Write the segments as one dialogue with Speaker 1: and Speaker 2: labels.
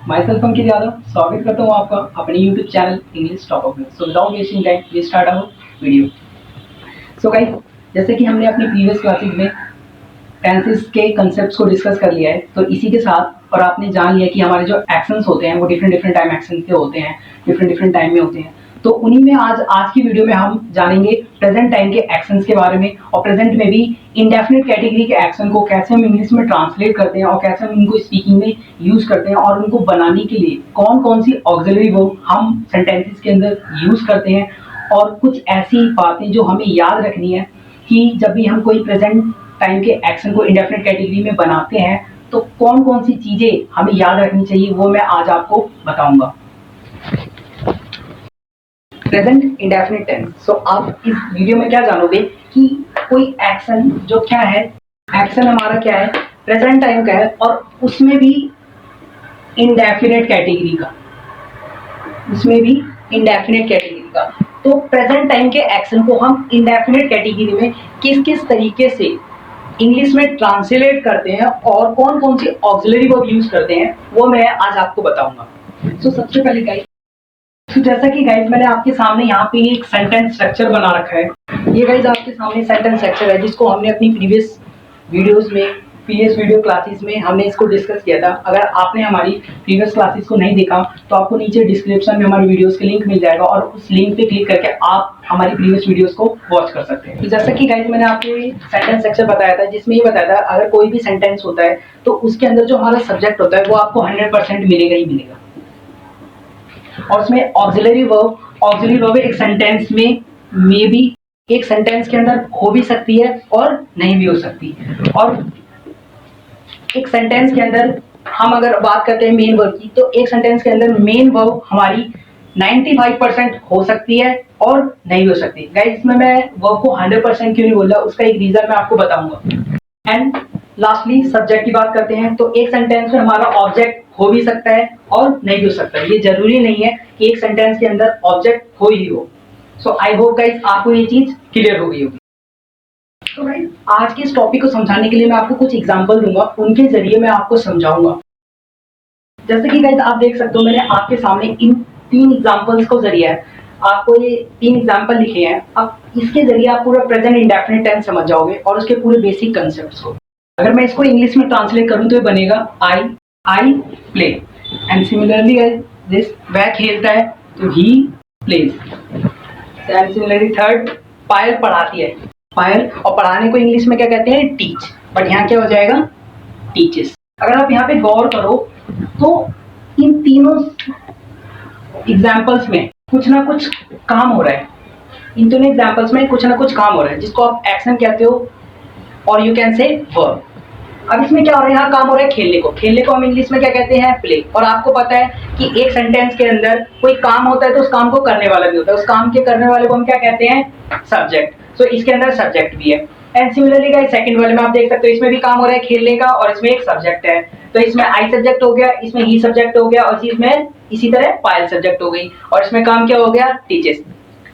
Speaker 1: My self Ankit Yadav स्वागत करता हूँ आपका अपने यूट्यूब चैनल इंग्लिश टॉप में। So without wasting time we start our video. So guys, जैसे कि हमने अपनी प्रीवियस क्लासेस में टेंसेस के कंसेप्ट्स को डिस्कस कर लिया है, तो इसी के साथ और आपने जान लिया कि हमारे जो एक्शंस होते हैं वो डिफरेंट टाइम एक्शन के होते हैं, डिफरेंट टाइम में होते हैं। तो उन्हीं में आज की वीडियो में हम जानेंगे प्रेजेंट टाइम के एक्शंस के बारे में, और प्रेजेंट में भी इंडेफिनिट कैटेगरी के एक्शन को कैसे हम इंग्लिश में ट्रांसलेट करते हैं और कैसे हम इनको स्पीकिंग में यूज करते हैं, और उनको बनाने के लिए कौन कौन सी ऑक्सिलरी वर्ब हम सेंटेंसेस के अंदर यूज करते हैं, और कुछ ऐसी बातें जो हमें याद रखनी है कि जब भी हम कोई प्रेजेंट टाइम के एक्शन को इंडेफिनिट कैटेगरी में बनाते हैं तो कौन कौन सी चीजें हमें याद रखनी चाहिए, वो मैं आज आपको बताऊंगा। Present indefinite tense. सो आप इस वीडियो में क्या जानोगे कि कोई एक्शन जो क्या है, एक्शन हमारा क्या है, प्रेजेंट टाइम का है, और उसमें भी इंडेफिनिट कैटेगरी का, उसमें भी इंडेफिनिट कैटेगरी का। तो प्रेजेंट टाइम के एक्शन को हम इंडेफिनिट कैटेगरी में किस किस तरीके से इंग्लिश में ट्रांसलेट करते हैं और कौन कौन सी ऑक्सिलरी वर्ब यूज करते हैं, वो मैं आज आपको बताऊंगा। सो सबसे पहले गाइस, तो जैसा कि गाइस मैंने आपके सामने यहाँ पे एक सेंटेंस स्ट्रक्चर बना रखा है। ये गाइस आपके सामने सेंटेंस स्ट्रक्चर है जिसको हमने अपनी प्रीवियस वीडियो क्लासेस में हमने इसको डिस्कस किया था। अगर आपने हमारी प्रीवियस क्लासेस को नहीं देखा तो आपको नीचे डिस्क्रिप्शन में हमारी वीडियोस के लिंक मिल जाएगा, और उस लिंक पे क्लिक करके आप हमारी प्रीवियस वीडियोस को वॉच कर सकते हैं। तो जैसा कि गाइस मैंने आपको सेंटेंस स्ट्रक्चर बताया था जिसमें ये बताया था अगर कोई भी सेंटेंस होता है तो उसके अंदर जो हमारा सब्जेक्ट होता है वो आपको 100% मिलेगा ही मिलेगा, और उसमें ऑक्सिलरी वर्ब एक सेंटेंस में मे बी एक सेंटेंस के अंदर हो भी सकती है और नहीं भी हो सकती। और एक सेंटेंस के अंदर हम अगर बात करते हैं मेन वर्ब की, तो एक सेंटेंस के अंदर मेन वर्ब हमारी 95% हो सकती है और नहीं हो सकती। गाइस, इसमें मैं वर्ब को 100% क्यों नहीं बोल रहा, उसका एक रीजन मैं आपको बताऊंगा। एंड लास्टली सब्जेक्ट की बात करते हैं, तो एक सेंटेंस में हमारा ऑब्जेक्ट हो भी सकता है और नहीं भी हो सकता है। ये जरूरी नहीं है कि एक सेंटेंस के अंदर ऑब्जेक्ट हो ही हो। सो आई होप गाइस आपको ये चीज क्लियर हो गई होगी। तो गाइस, आज के इस टॉपिक को समझाने के लिए मैं आपको कुछ एग्जांपल दूंगा, उनके जरिए मैं आपको समझाऊंगा। जैसे कि गाइस आप देख सकते हो मैंने आपके सामने इन 3 एग्जांपल्स को जरिए आपको ये 3 एग्जांपल लिखे हैं। अब इसके जरिए आप पूरा प्रेजेंट इंडेफिनिट टेंस समझ जाओगे और उसके पूरे बेसिक कंसेप्ट्स को। अगर मैं इसको इंग्लिश में ट्रांसलेट करूं तो ये बनेगा I play, and similarly this वह खेलता है तो he plays, and similarly third Payal पढ़ाती है, पायल, और पढ़ाने को इंग्लिश में क्या कहते हैं, टीच, बट यहाँ क्या हो जाएगा, टीचेस। अगर आप यहाँ पे गौर करो तो इन तीनों एग्जाम्पल्स में कुछ ना कुछ काम हो रहा है, इन दोनों एग्जाम्पल्स में कुछ ना कुछ काम हो रहा है जिसको आप एक्शन कहते हो और यू कैन से वर्ब। अब इसमें क्या हो रहा है, यहाँ काम हो रहा है खेलने को हम इंग्लिश में क्या कहते हैं, प्ले। और आपको पता है कि एक सेंटेंस के अंदर कोई काम होता है तो उस काम को करने वाला भी होता है, उस काम के करने वाले को हम क्या कहते हैं, सब्जेक्ट। सो इसके अंदर सब्जेक्ट भी है। एंड सिमिलरली गाइस सेकंड वाले में आप देख सकते हो इसमें भी काम हो रहा है खेलने का, और इसमें एक सब्जेक्ट है, तो इसमें आई सब्जेक्ट हो गया, इसमें ही सब्जेक्ट हो गया, और इसमें इसी तरह पायल सब्जेक्ट हो गई, और इसमें काम क्या हो गया, टीचर्स।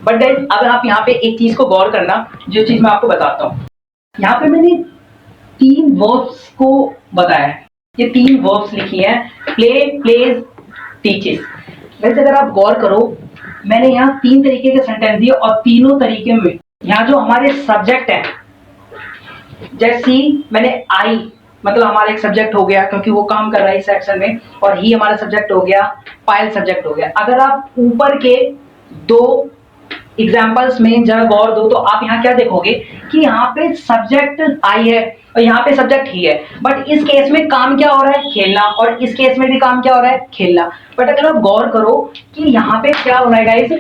Speaker 1: बट गाइस अब आप यहाँ पे एक चीज को गौर करना, जो चीज मैं आपको बताता हूँ। यहाँ पे मैंने 3 वर्ब्स को बताया है, ये 3 वर्ब्स लिखी हैं, प्ले, प्लेज, टीचेस। वैसे अगर आप गौर करो मैंने यहाँ 3 तरीके के सेंटेंस दिए, और तीनों तरीके में यहाँ जो हमारे सब्जेक्ट है, जैसे मैंने आई मतलब हमारा एक सब्जेक्ट हो गया क्योंकि वो काम कर रहा है इस सेक्शन में, और ही हमारा सब्जेक्ट हो गया, पायल सब्जेक्ट हो गया। अगर आप ऊपर के 2 एग्जाम्पल्स में जरा गौर दो तो आप यहाँ क्या देखोगे कि यहाँ पे सब्जेक्ट आई है और यहाँ पे सब्जेक्ट ही है, बट इस केस में काम क्या हो रहा है, खेलना, और इस केस में भी काम क्या हो रहा है, खेलना। बट अगर आप गौर करो कि यहाँ पे क्या हो रहा है गाइस,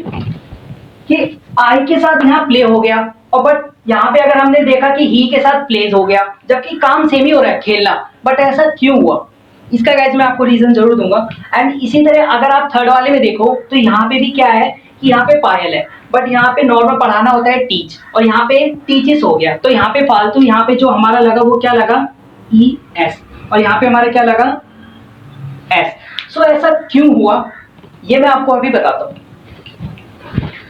Speaker 1: कि आई के साथ यहाँ प्ले हो गया, और बट यहाँ पे अगर हमने देखा कि ही के साथ प्लेज हो गया, जबकि काम सेम ही हो रहा है, खेलना। बट ऐसा क्यों हुआ, इसका गाइस मैं आपको रीजन जरूर दूंगा। एंड इसी तरह अगर आप थर्ड वाले में देखो तो यहाँ पे भी क्या है कि यहाँ पे पायल है, बट यहाँ पे नॉर्मल पढ़ाना होता है टीच, और यहाँ पे टीचेस हो गया, तो यहाँ पे फालतू यहाँ पे जो हमारा लगा वो क्या लगा, ई एस, और यहाँ पे हमारा क्या लगा, एस। सो ऐसा क्यों हुआ ये मैं आपको अभी बताता हूँ।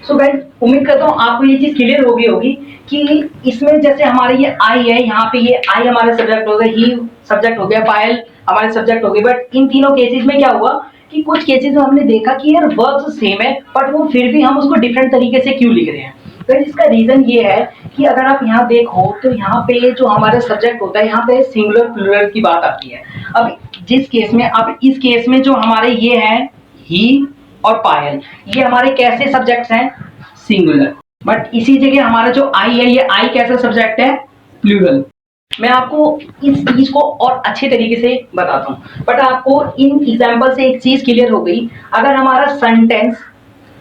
Speaker 1: सो गाइस उम्मीद करता हूँ आपको ये चीज क्लियर हो गई होगी कि इसमें जैसे हमारे ये आई है, यहाँ पे ये आई हमारा सब्जेक्ट हो गया, ही सब्जेक्ट हो गया, पायल हमारे सब्जेक्ट हो गए, बट इन तीनों केसेस में क्या हुआ कि कुछ केसेस में हमने देखा कि यार वर्ब्स सेम है बट वो फिर भी हम उसको डिफरेंट तरीके से क्यों लिख रहे हैं। तो इसका रीजन ये है कि अगर आप यहाँ देखो तो यहाँ पे जो हमारा सब्जेक्ट होता है, यहाँ पे सिंगुलर प्लूरल की बात आती है। अब जिस केस में, अब इस केस में जो हमारे ये हैं ही और पायल, ये हमारे कैसे सब्जेक्ट्स हैं, सिंगुलर। बट इसी जगह हमारा जो आई है, ये आई कैसा सब्जेक्ट है, प्लूरल। मैं आपको इस चीज को और अच्छे तरीके से बताता हूँ, बट आपको इन एग्जाम्पल से एक चीज क्लियर हो गई। अगर हमारा सेंटेंस,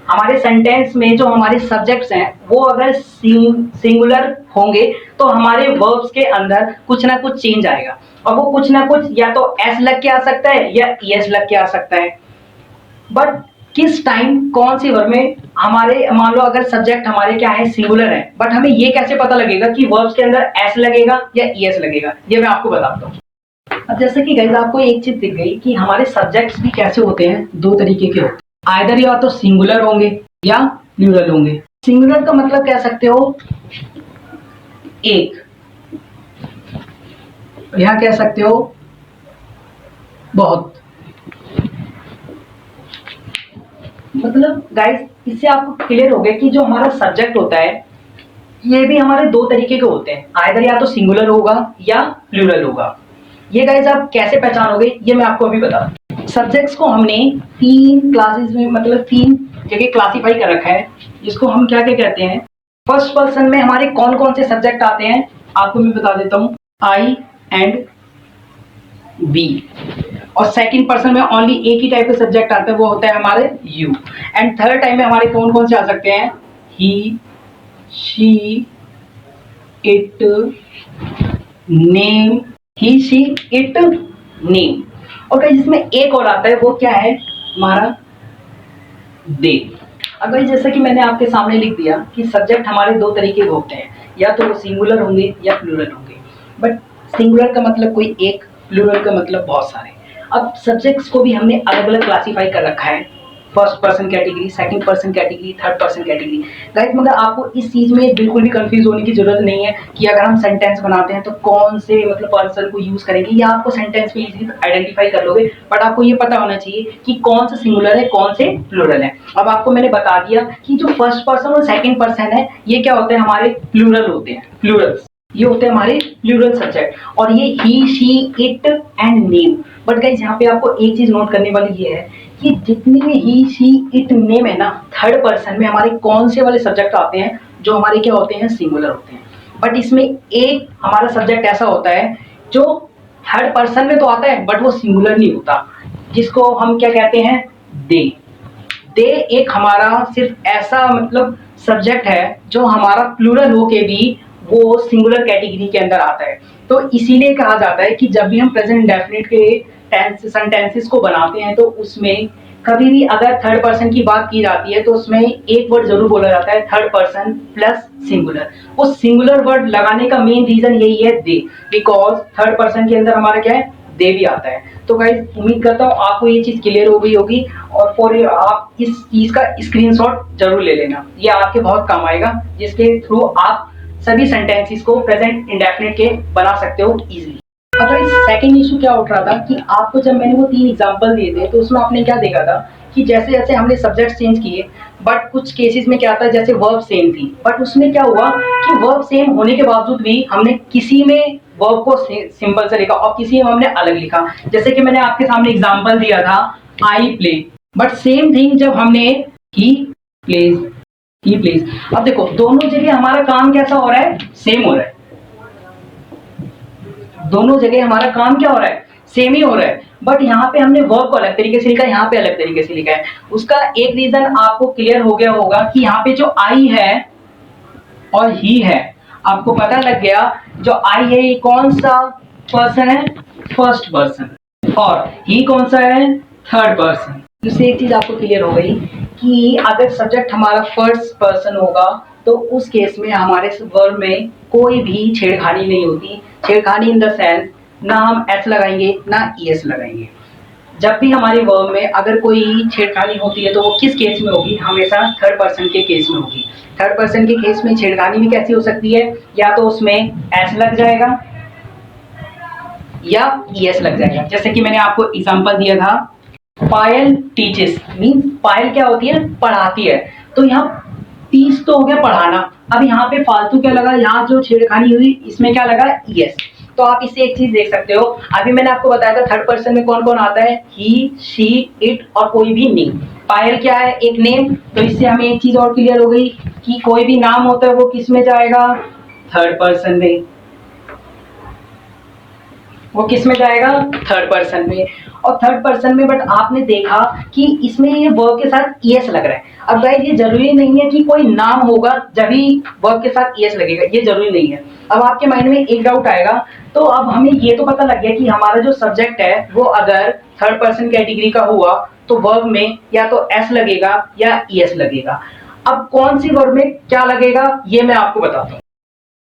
Speaker 1: हमारे सेंटेंस में जो हमारे सब्जेक्ट्स हैं वो अगर सिंगुलर होंगे तो हमारे वर्ब्स के अंदर कुछ ना कुछ चेंज आएगा, और वो कुछ ना कुछ या तो एस लग के आ सकता है या ईएस लग के आ सकता है। बट किस टाइम कौन सी वर्ब में हमारे, मान लो अगर सब्जेक्ट हमारे क्या है, सिंगुलर है, बट हमें ये कैसे पता लगेगा कि वर्ब्स के अंदर एस लगेगा या ईएस लगेगा, ये मैं आपको बताता हूँ। अब जैसे कि गाइस आपको एक चीज दिख गई कि हमारे सब्जेक्ट्स भी कैसे होते हैं, दो तरीके के होते हैं, आइदर या तो सिंगुलर होंगे या प्लूरल होंगे। सिंगुलर का मतलब कह सकते हो एक, यहां कह सकते हो बहुत। मतलब गाइस इससे आपको क्लियर हो गया कि जो हमारा सब्जेक्ट होता है ये भी हमारे दो तरीके के होते हैं, आइदर या तो सिंगुलर होगा या प्लूरल होगा। ये गाइस आप कैसे पहचानोगे, ये मैं आपको अभी बता दूं। सब्जेक्ट्स को हमने तीन क्लासेस में, मतलब तीन जगह क्लासीफाई कर रखा है, जिसको हम क्या क्या कहते हैं। फर्स्ट पर्सन में हमारे कौन कौन से सब्जेक्ट आते हैं आपको मैं बता देता हूँ, आई एंड वी। और सेकंड पर्सन में ओनली एक ही टाइप का सब्जेक्ट आता है, वो होता है हमारे यू। एंड थर्ड टाइम में हमारे कौन कौन से आ सकते हैं, he, she, it, name, he, she, it, name. और इसमें एक और आता है, वो क्या है हमारा दे। अगर जैसा कि मैंने आपके सामने लिख दिया कि सब्जेक्ट हमारे दो तरीके के होते हैं, या तो वो सिंगुलर होंगे या प्लूरल होंगे। बट सिंगुलर का मतलब कोई एक, प्लूरल का मतलब बहुत सारे। अब सब्जेक्ट्स को भी हमने अलग अलग क्लासीफाई कर रखा है, first person category, second person category, third person category. Guys मगर आपको इस चीज में बिल्कुल भी कंफ्यूज होने की जरूरत नहीं है कि अगर हम सेंटेंस बनाते हैं तो कौन से मतलब पर्सन को यूज करेंगे, या आपको सेंटेंस में इजीली आइडेंटिफाई कर लोगे। बट आपको ये पता होना चाहिए कि कौन सा सिंगुलर है कौन से प्लूरल है। अब आपको मैंने बता दिया कि जो फर्स्ट पर्सन और सेकंड पर्सन है ये क्या होते हैं, हमारे प्लूरल होते हैं, प्लूरल्स ये होते हैं हमारे प्लूरल सब्जेक्ट, और ये he, she, it and name. But guys यहाँ पे आपको एक चीज नोट करने वाली ये है कि जितने भी ही, शी, इट, नेम है ना, थर्ड पर्सन में हमारे कौन से वाले सब्जेक्ट आते हैं जो हमारे क्या होते हैं, सिंगुलर होते हैं। बट इसमें एक हमारा सब्जेक्ट ऐसा होता है जो थर्ड पर्सन में तो आता है बट वो सिंगुलर नहीं होता, जिसको हम क्या कहते हैं, दे। दे एक हमारा सिर्फ ऐसा मतलब सब्जेक्ट है जो हमारा प्लूरल हो के भी वो सिंगुलर कैटेगरी के अंदर आता है। तो इसीलिए कहा जाता है कि जब भी हम प्रेजेंट इंडेफिनिट के सेंटेंसेस को बनाते हैं तो उसमें कभी भी अगर थर्ड पर्सन की बात की जाती है तो उसमें एक वर्ड जरूर बोला जाता है, थर्ड पर्सन प्लस सिंगुलर। वो सिंगुलर वर्ड लगाने का मेन रीजन यही है, दे, बिकॉज थर्ड पर्सन के अंदर हमारा क्या है, दे भी आता है। तो गाइस उम्मीद करता हूँ आपको ये चीज क्लियर हो गई होगी, और फॉर आप इस चीज का स्क्रीनशॉट जरूर ले लेना, ये आपके बहुत काम आएगा, जिसके थ्रू आप सभी सेंटेंसेस को प्रेजेंट इंडेफिनिट के बना सकते हो इजीली। अब इस सेकंड इशू क्या उठ रहा था कि आपको जब मैंने वो तीन एग्जांपल दिए थे तो उसमें आपने क्या देखा था कि जैसे जैसे हमने सब्जेक्ट चेंज किए, बट कुछ केसेस में क्या था, जैसे वर्ब सेम थी, बट उसमें क्या हुआ कि वर्ब सेम होने के बावजूद भी हमने किसी में वर्ब को सिंपल से लिखा और किसी में हमने अलग लिखा। जैसे कि मैंने आपके सामने एग्जाम्पल दिया था, I play, but same thing जब हमने ही प्लेज, ही प्लेज। अब देखो दोनों जगह हमारा काम कैसा हो रहा है, सेम हो रहा है। दोनों जगह हमारा काम क्या हो रहा है, सेम ही हो रहा है, बट यहाँ पे हमने वर्ब को अलग तरीके से लिखा है, यहाँ पे अलग तरीके से लिखा है। उसका एक रीजन आपको क्लियर हो गया होगा कि यहाँ पे जो आई है और ही है, आपको पता लग गया जो आई है ये कौन सा पर्सन है, फर्स्ट पर्सन, और ही कौन सा है, थर्ड पर्सन। इससे एक चीज आपको क्लियर हो गई कि अगर सब्जेक्ट हमारा फर्स्ट पर्सन होगा तो उस केस में हमारे वर्ब में कोई भी छेड़खानी नहीं होती। छेड़खानी इन द सेंस ना हम एस लगाएंगे ना ईएस लगाएंगे। जब भी हमारे वर्ब में अगर कोई छेड़खानी होती है तो वो किस केस में होगी, हमेशा थर्ड पर्सन के केस में होगी। थर्ड पर्सन के केस में छेड़खानी भी कैसी हो सकती है, या तो उसमें एस लग जाएगा या ईएस लग जाएगा। जैसे कि मैंने आपको एग्जांपल दिया था, पायल टीचेस मीन्स पायल क्या होती है, पढ़ाती है। तो यहाँ टीच तो हो गया पढ़ाना, अब यहाँ पे फालतू क्या लगा, यहाँ जो छेड़खानी हुई इसमें क्या लगा, यस। तो आप इससे एक चीज देख सकते हो, अभी मैंने आपको बताया था थर्ड पर्सन में कौन कौन आता है, ही, शी, इट और कोई भी नहीं। पायल क्या है, एक नेम। तो इससे हमें एक चीज और क्लियर हो गई कि कोई भी नाम होता है वो किस में जाएगा, थर्ड पर्सन में। वो किस में जाएगा, थर्ड पर्सन में। और थर्ड पर्सन में बट आपने देखा कि इसमें ये वर्ब के साथ ईएस लग रहा है। अब गाइस ये जरूरी नहीं है कि कोई नाम होगा जब भी वर्ब के साथ ईएस लगेगा, ये जरूरी नहीं है। अब आपके माइंड में एक डाउट आएगा, तो अब हमें ये तो पता लग गया कि हमारा जो सब्जेक्ट है वो अगर थर्ड पर्सन कैटेगरी का हुआ तो वर्ब में या तो एस लगेगा या ईएस लगेगा। अब कौन सी वर्ब में क्या लगेगा ये मैं आपको बताता हूँ।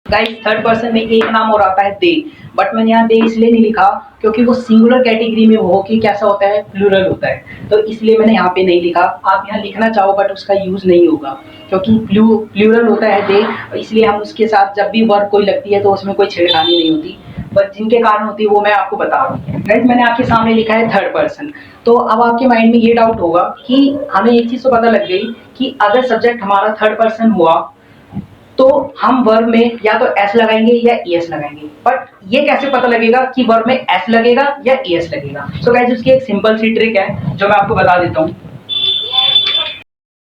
Speaker 1: गाइस थर्ड पर्सन में एक नाम और आता है दे, बट मैंने यहाँ दे इसलिए नहीं लिखा क्योंकि वो सिंगुलर कैटेगरी में हो कि कैसा होता है, प्लूरल होता है, तो इसलिए मैंने यहाँ पे नहीं लिखा। आप यहाँ लिखना चाहो बट उसका यूज नहीं होगा क्योंकि प्लूरल होता है दे, इसलिए हम उसके साथ जब भी वर्ब कोई लगती है तो उसमें कोई छेड़खानी नहीं होती, बट जिनके कारण होती है वो मैं आपको बता रहा हूँ। गाइस मैंने आपके सामने लिखा है थर्ड पर्सन। तो अब आपके माइंड में ये डाउट होगा कि हमें एक चीज तो पता लग गई कि अगर सब्जेक्ट हमारा थर्ड पर्सन हुआ तो हम वर्ब में या तो एस लगाएंगे या ईएस लगाएंगे, बट ये कैसे पता लगेगा कि वर्ब में एस लगेगा या ईएस लगेगा। सो गाइस उसकी एक सिंपल सी ट्रिक है जो मैं आपको बता देता हूँ।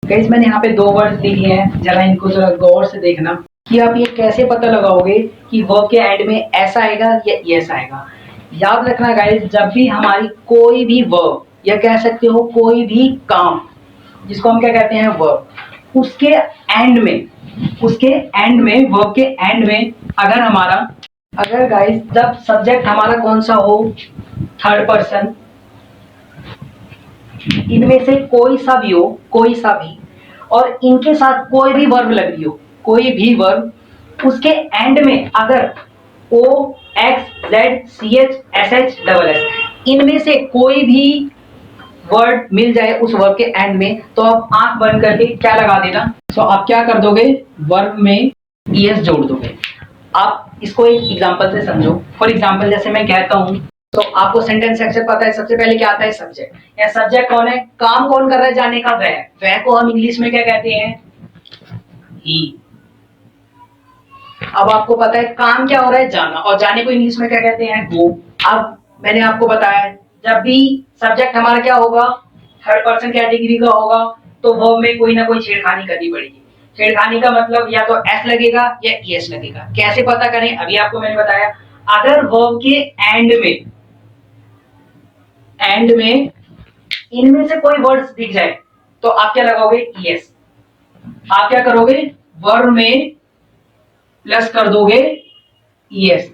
Speaker 1: गाइस मैंने यहाँ पे दो वर्ड्स लिखे हैं, जरा इनको जरा गौर से देखना कि आप ये कैसे पता लगाओगे कि वर्ब के एंड में एस आएगा या ईएस आएगा। याद रखना गाइस, जब भी हमारी कोई भी वर्ब या कह सकते हो कोई भी काम जिसको हम क्या कहते हैं वर्ब, उसके एंड में वर्ब के एंड में अगर गाइस जब सब्जेक्ट हमारा कौन सा हो, थर्ड पर्सन, इनमें से कोई सा भी और इनके साथ कोई भी वर्ब लग रही हो, कोई भी वर्ब, उसके एंड में अगर O X Z C H S H double S इनमें से कोई भी वर्ड मिल जाए उस वर्ब के एंड में, तो आप आंख बंद करके क्या लगा देना। सो आप क्या कर दोगे, वर्ब में ईएस जोड़ दोगे। आप इसको एक एग्जांपल से समझो। फॉर एग्जांपल जैसे मैं कहता हूं, तो आपको सेंटेंस स्ट्रक्चर पता है, सबसे पहले क्या आता है, सब्जेक्ट। या सब्जेक्ट कौन है, काम कौन कर रहा है, जाने का, वह को हम इंग्लिश में क्या कहते हैं, ही। अब आपको पता है काम क्या हो रहा है, जाना, और जाने को इंग्लिश में क्या कहते हैं, गो। अब मैंने आपको बताया जब भी सब्जेक्ट हमारा क्या होगा, थर्ड पर्सन कैटेगरी का होगा, तो वर्ब में कोई ना कोई छेड़खानी करनी पड़ेगी। छेड़खानी का मतलब या तो एस लगेगा या ईएस लगेगा। कैसे पता करें, अभी आपको मैंने बताया, अगर वर्ब के एंड में इनमें से कोई वर्ड्स दिख जाए तो आप क्या लगाओगे, ईएस। आप क्या करोगे, वर्ब में प्लस कर दोगे ईएस।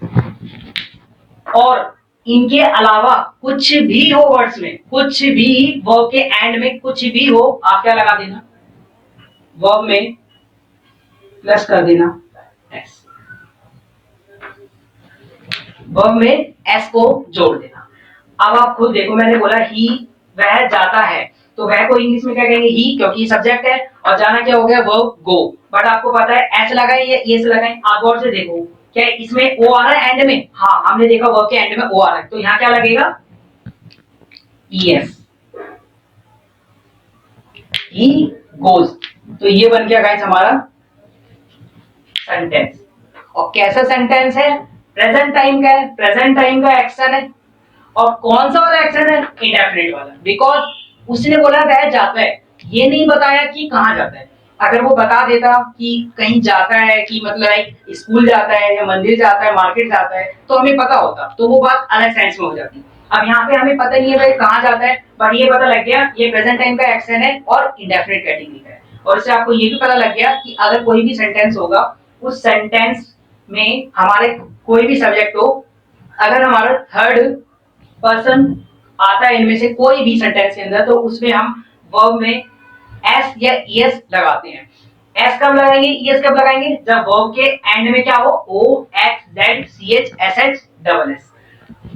Speaker 1: और इनके अलावा कुछ भी हो वर्ड्स में, कुछ भी वर्ब के एंड में कुछ भी हो, आप क्या लगा देना, वर्ब में प्लस कर देना एस, वर्ब में एस को जोड़ देना। अब आप खुद देखो, मैंने बोला ही, वह जाता है, तो वह को इंग्लिश में क्या कहेंगे, ही, क्योंकि सब्जेक्ट है, और जाना क्या हो गया, वर्ब गो। बट आपको पता है एस लगाए या एस लगाए, आप गौर से देखो, क्या इसमें ओ आ रहा है एंड में, हाँ हमने देखा वर्ब के एंड में ओ आ रहा है, तो यहाँ क्या लगेगा, ईएस, ही गोज। तो ये बन गया गाइस हमारा सेंटेंस। और कैसा सेंटेंस है, प्रेजेंट टाइम का है, प्रेजेंट टाइम का एक्शन है, और कौन सा वाला एक्शन है, इंडेफिनिट वाला, बिकॉज उसने बोला वह जाता है, ये नहीं बताया कि कहाँ जाता है। अगर वो बता देता कि कहीं जाता है, कि मतलब स्कूल जाता है या मंदिर जाता है, मार्केट जाता है, तो हमें पता होता, तो वो बात अलग सेंस में हो जाती। अब यहाँ पे हमें पता नहीं है भाई कहाँ जाता है, पर ये पता लग गया ये प्रेजेंट टाइम का एक्शन है और इंडेफिनिट कैटेगरी का है। और इससे आपको ये भी पता लग गया कि अगर कोई भी सेंटेंस होगा, उस सेंटेंस में हमारे कोई भी सब्जेक्ट हो, अगर हमारा थर्ड पर्सन आता है इनमें से कोई भी सेंटेंस के अंदर, तो उसमें हम वर्ब में एस या ईएस लगाते हैं। एस कब लगाएंगे, ईएस कब लगाएंगे, जब वर्ब के एंड में क्या हो, O X Z C H S H double S.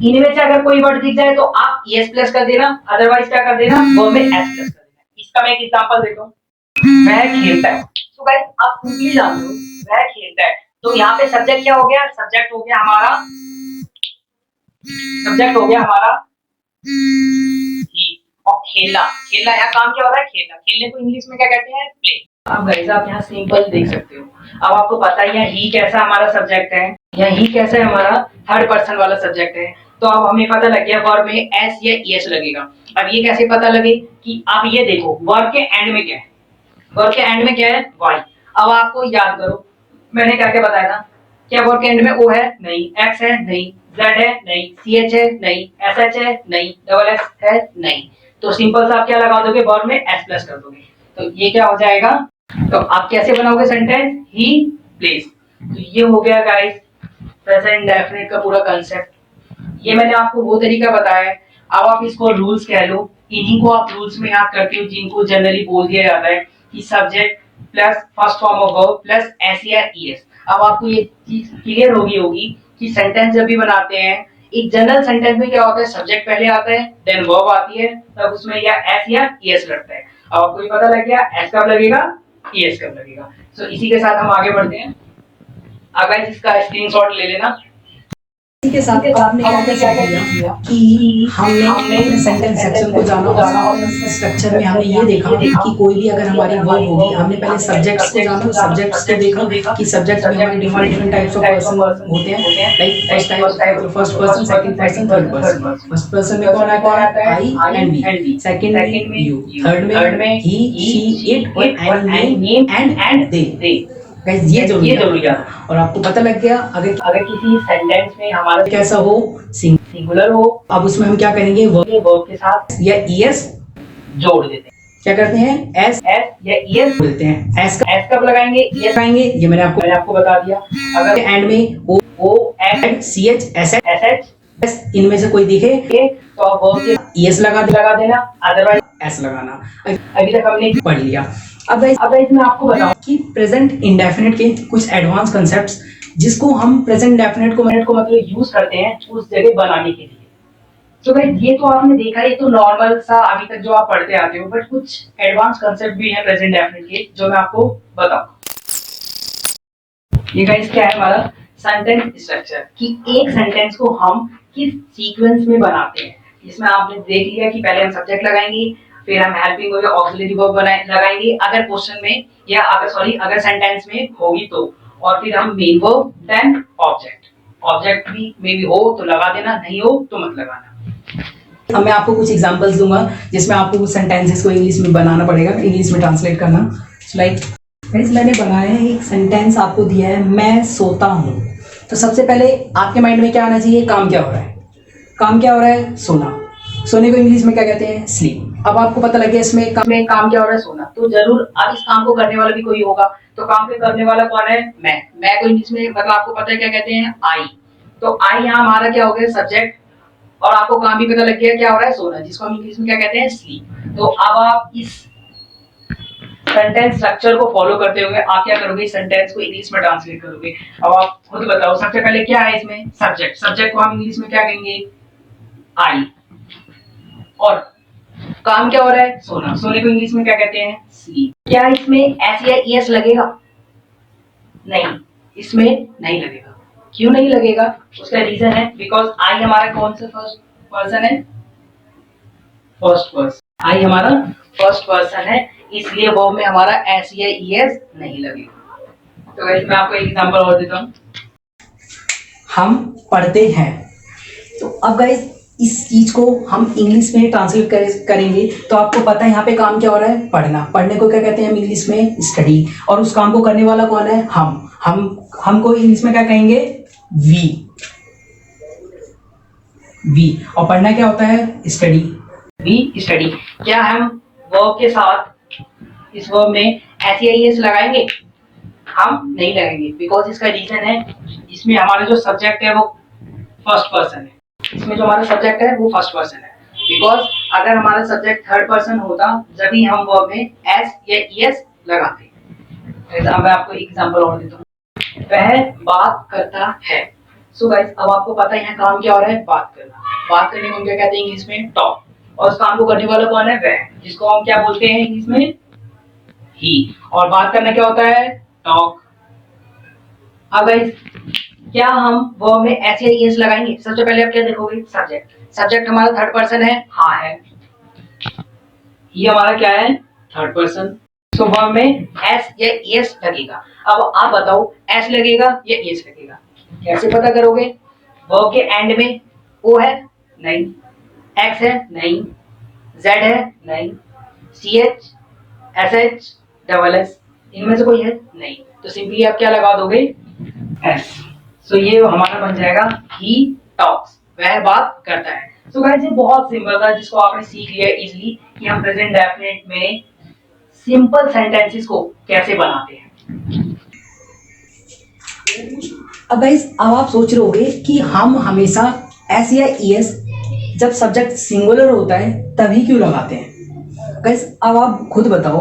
Speaker 1: इनमें से अगर कोई वर्ड दिख जाए तो आप ईएस प्लस कर देना, अदरवाइज क्या कर देना, वर्ब में एस प्लस कर देना। इसका मैं एक एग्जांपल देता हूँ, वह खेलता है। तो गाइस आप सिंपली जान लो, वह खेलता है, तो यहाँ पे सब्जेक्ट क्या हो गया, सब्जेक्ट हो गया हमारा ही। और खेला, खेला यहाँ काम क्या हो रहा है, खेला, खेलने को इंग्लिश में क्या कहते हैं, प्ले। अब गाइस आप यहाँ सिंपल देख सकते हो। अब आपको पता है यहाँ ही कैसा हमारा सब्जेक्ट है, यहाँ ही कैसा है हमारा थर्ड पर्सन वाला सब्जेक्ट है। तो अब हमें पता लग गया वर्ब में एस या ईएस लगेगा। अब ये कैसे पता लगे कि आप ये देखो वर्ब के एंड में क्या है, वर्ब के एंड में क्या है, वाई। अब आपको याद करो मैंने क्या क्या बताया था, क्या वर्ब के एंड में ओ है, नहीं, एक्स है, नहीं, जेड है, नहीं, सी एच है, नहीं, एस एच है, नहीं, डबल एस है, नहीं। तो सिंपल सा आप क्या लगा दोगे, वर्ब में एस प्लस कर दोगे। तो ये क्या हो जाएगा, तो आप कैसे बनाओगे सेंटेंस, ही प्लेस। तो ये हो गया गाइस प्रेजेंट डेफिनेट का पूरा कंसेप्ट। ये मैंने आपको वो तरीका बताया है। अब आप इसको रूल्स कह लो, इन्हीं को आप रूल्स में याद करते हो जिनको जनरली बोल दिया जाता है कि subject plus first form of verb plus S या ईएस। अब आपको ये चीज क्लियर होगी कि सेंटेंस जब भी बनाते हैं, एक जनरल सेंटेंस में क्या होता है, सब्जेक्ट पहले आता है, देन वर्ब आती है, तब उसमें या एस या ईएस लगता है। अब आपको ये पता लग गया एस कब लगेगा, ईएस कब लगेगा। सो इसी के साथ हम आगे बढ़ते हैं। अगर इसका स्क्रीनशॉट ले लेना।
Speaker 2: इसी के साथ आपने क्या किया कि हमने सेंटेंस सेक्शन को जाना और स्ट्रक्चर में हमने ये देखा कि कोई भी अगर हमारी वर्ब होगी, हमने पहले सब्जेक्ट्स को जाना, सब्जेक्ट्स को देखा कि सब्जेक्ट में हमारे डिफरेंट टाइप्स ऑफ पर्सन होते हैं, like first person, second person, third person. First person में कौन आता है, आई एंड वी, सेकंड में यू, थर्ड में ही, शी, इट और नेम एंड दे। गाइस ये जरूरी है। और आपको पता लग गया अगर किसी सेंटेंस में हमारा कैसा हो, सिंगुलर हो, अब उसमें हम क्या करेंगे, वर्ब के साथ या ईएस जोड़ देते हैं। क्या करते हैं, एस या ईएस बोलते हैं। एस कब लगाएंगे, ईएस लगाएंगे, ये मैंने आपको बता दिया। अगर एंड में O and C H S H इनमें से कोई दिखे तो आप वर्ब के ईएस लगा देना, अदरवाइज एस लगाना। अभी तक हमने पढ़ लिया। अब इसमें आपको बताऊं कि प्रेजेंट इंडेफिनिट के कुछ एडवांस कॉन्सेप्ट्स जिसको हम प्रेजेंट इंडेफिनिट को मतलब यूज करते हैं उस जगह बनाने के लिए। तो भाई ये तो आपने देखा, ये तो नॉर्मल सा अभी तक जो आप पढ़ते आते हो, बट कुछ एडवांस कॉन्सेप्ट भी हैं प्रेजेंट इंडेफिनिट के जो मैं आपको बताऊं। ये गाइस क्या है हमारा सेंटेंस स्ट्रक्चर, कि एक सेंटेंस को हम किस सीक्वेंस में बनाते हैं। इसमें आपने देख लिया कि पहले हम सब्जेक्ट लगाएंगे, फिर हम हेल्पिंग वर्ब या ऑक्सिलरी वर्ब लगाएंगे अगर क्वेश्चन में या अगर सेंटेंस में होगी तो, और फिर हम मेन वर्ब देन ऑब्जेक्ट भी में भी हो तो लगा देना, नहीं हो तो मत लगाना। अब मैं आपको कुछ एग्जांपल्स दूंगा जिसमें आपको कुछ सेंटेंसेस को इंग्लिश में बनाना पड़ेगा, इंग्लिश में ट्रांसलेट करना। लाइक मैंने बनाया है एक सेंटेंस, आपको दिया है मैं सोता हूँ। तो सबसे पहले आपके माइंड में क्या आना चाहिए, काम क्या हो रहा है, काम क्या हो रहा है, सोना। सोने को इंग्लिश में क्या कहते हैं, स्लीप। अब आपको पता लग गया इसमें काम क्या हो रहा है, सोना। तो जरूर अब इस काम को करने वाला भी कोई होगा, तो काम के करने वाला कौन है, मैं को इंग्लिश में मतलब आपको पता है क्या कहते हैं, आई। तो आई यहाँ हमारा क्या हो गया, सब्जेक्ट, और आपको काम भी पता लग गया क्या हो रहा है, सोना, जिसको हम इंग्लिश में क्या कहते हैं, स्लीप। तो अब आप इस सेंटेंस स्ट्रक्चर को फॉलो करते हुए आप क्या करोगे, सेंटेंस को इंग्लिश में ट्रांसलेट करोगे। अब आप खुद बताओ, सबसे पहले क्या है इसमें, सब्जेक्ट को हम इंग्लिश में क्या कहेंगे, आई, और काम क्या हो रहा है, सोना, सोने को इंग्लिश में क्या कहते हैं, स्लीप। क्या इसमें एस या ईएस लगेगा, नहीं, इसमें नहीं लगेगा। क्यों नहीं लगेगा, उसका रीजन है बिकॉज आई हमारा कौन सा फर्स्ट पर्सन है, फर्स्ट पर्सन। आई हमारा फर्स्ट पर्सन है, इसलिए वर्ब में हमारा एस या ईएस नहीं लगेगा। तो वैसे मैं आपको एक एग्जांपल और देता हूँ, हम पढ़ते हैं। तो अब गाइस इस चीज को हम इंग्लिश में ट्रांसलेट करेंगे तो आपको पता है यहाँ पे काम क्या हो रहा है, पढ़ना। पढ़ने को क्या कहते हैं हम इंग्लिश में, स्टडी। और उस काम को करने वाला कौन है, हमको इंग्लिश में क्या कहेंगे, वी। और पढ़ना क्या होता है, स्टडी, वी स्टडी। क्या हम वर्ब के साथ इस वर्ब में एस या ईएस लगाएंगे, हम नहीं लगाएंगे, बिकॉज इसका रीजन है, इसमें हमारा जो सब्जेक्ट है वो फर्स्ट पर्सन है, इसमें जो हमारा सब्जेक्ट है वो फर्स्ट पर्सन है। बिकॉज अगर हमारा सब्जेक्ट थर्ड पर्सन होता जब भी हम वर्ब में एस या ईएस लगाते। मैं आपको एक एग्जांपल और देता हूँ, वह बात करता है। सो गाइस अब आपको पता है यहाँ काम क्या हो रहा है, बात करना। बात करने को हम क्या कहते हैं इंग्लिश में, टॉक। और उस काम को करने वाला कौन है, वह, जिसको हम क्या बोलते हैं इंग्लिश में, ही। और बात करना क्या होता है, टॉक। अब गाइस क्या हम वर्ब में एस या ईएस लगाएंगे, सबसे पहले आप क्या देखोगे, सब्जेक्ट हमारा थर्ड पर्सन है, हाँ है। ये हमारा क्या है, थर्ड पर्सन। तो वर्ब में एस या एस लगेगा। अब आप बताओ एस लगेगा या एस लगेगा, कैसे पता करोगे? वर्ब के एंड में ओ है नहीं, एक्स है नहीं, जेड है नहीं, C H, S H, double S, इनमें से कोई है नहीं, तो सिंपली आप क्या लगा दोगे, एस। सो ये हमारा बन जाएगा ही टॉक्स, वह बात करता है। सो गाइस ये बहुत सिंपल था जिसको आपने सीख लिया इजीली कि हम प्रेजेंट डेफिनेट में सिंपल सेंटेंसेस को कैसे बनाते हैं।
Speaker 1: अब गाइस अब आप सोच रहे होगे कि हम हमेशा एस या ईएस जब सब्जेक्ट सिंगुलर होता है तभी क्यों लगाते हैं। गाइस अब आप खुद बताओ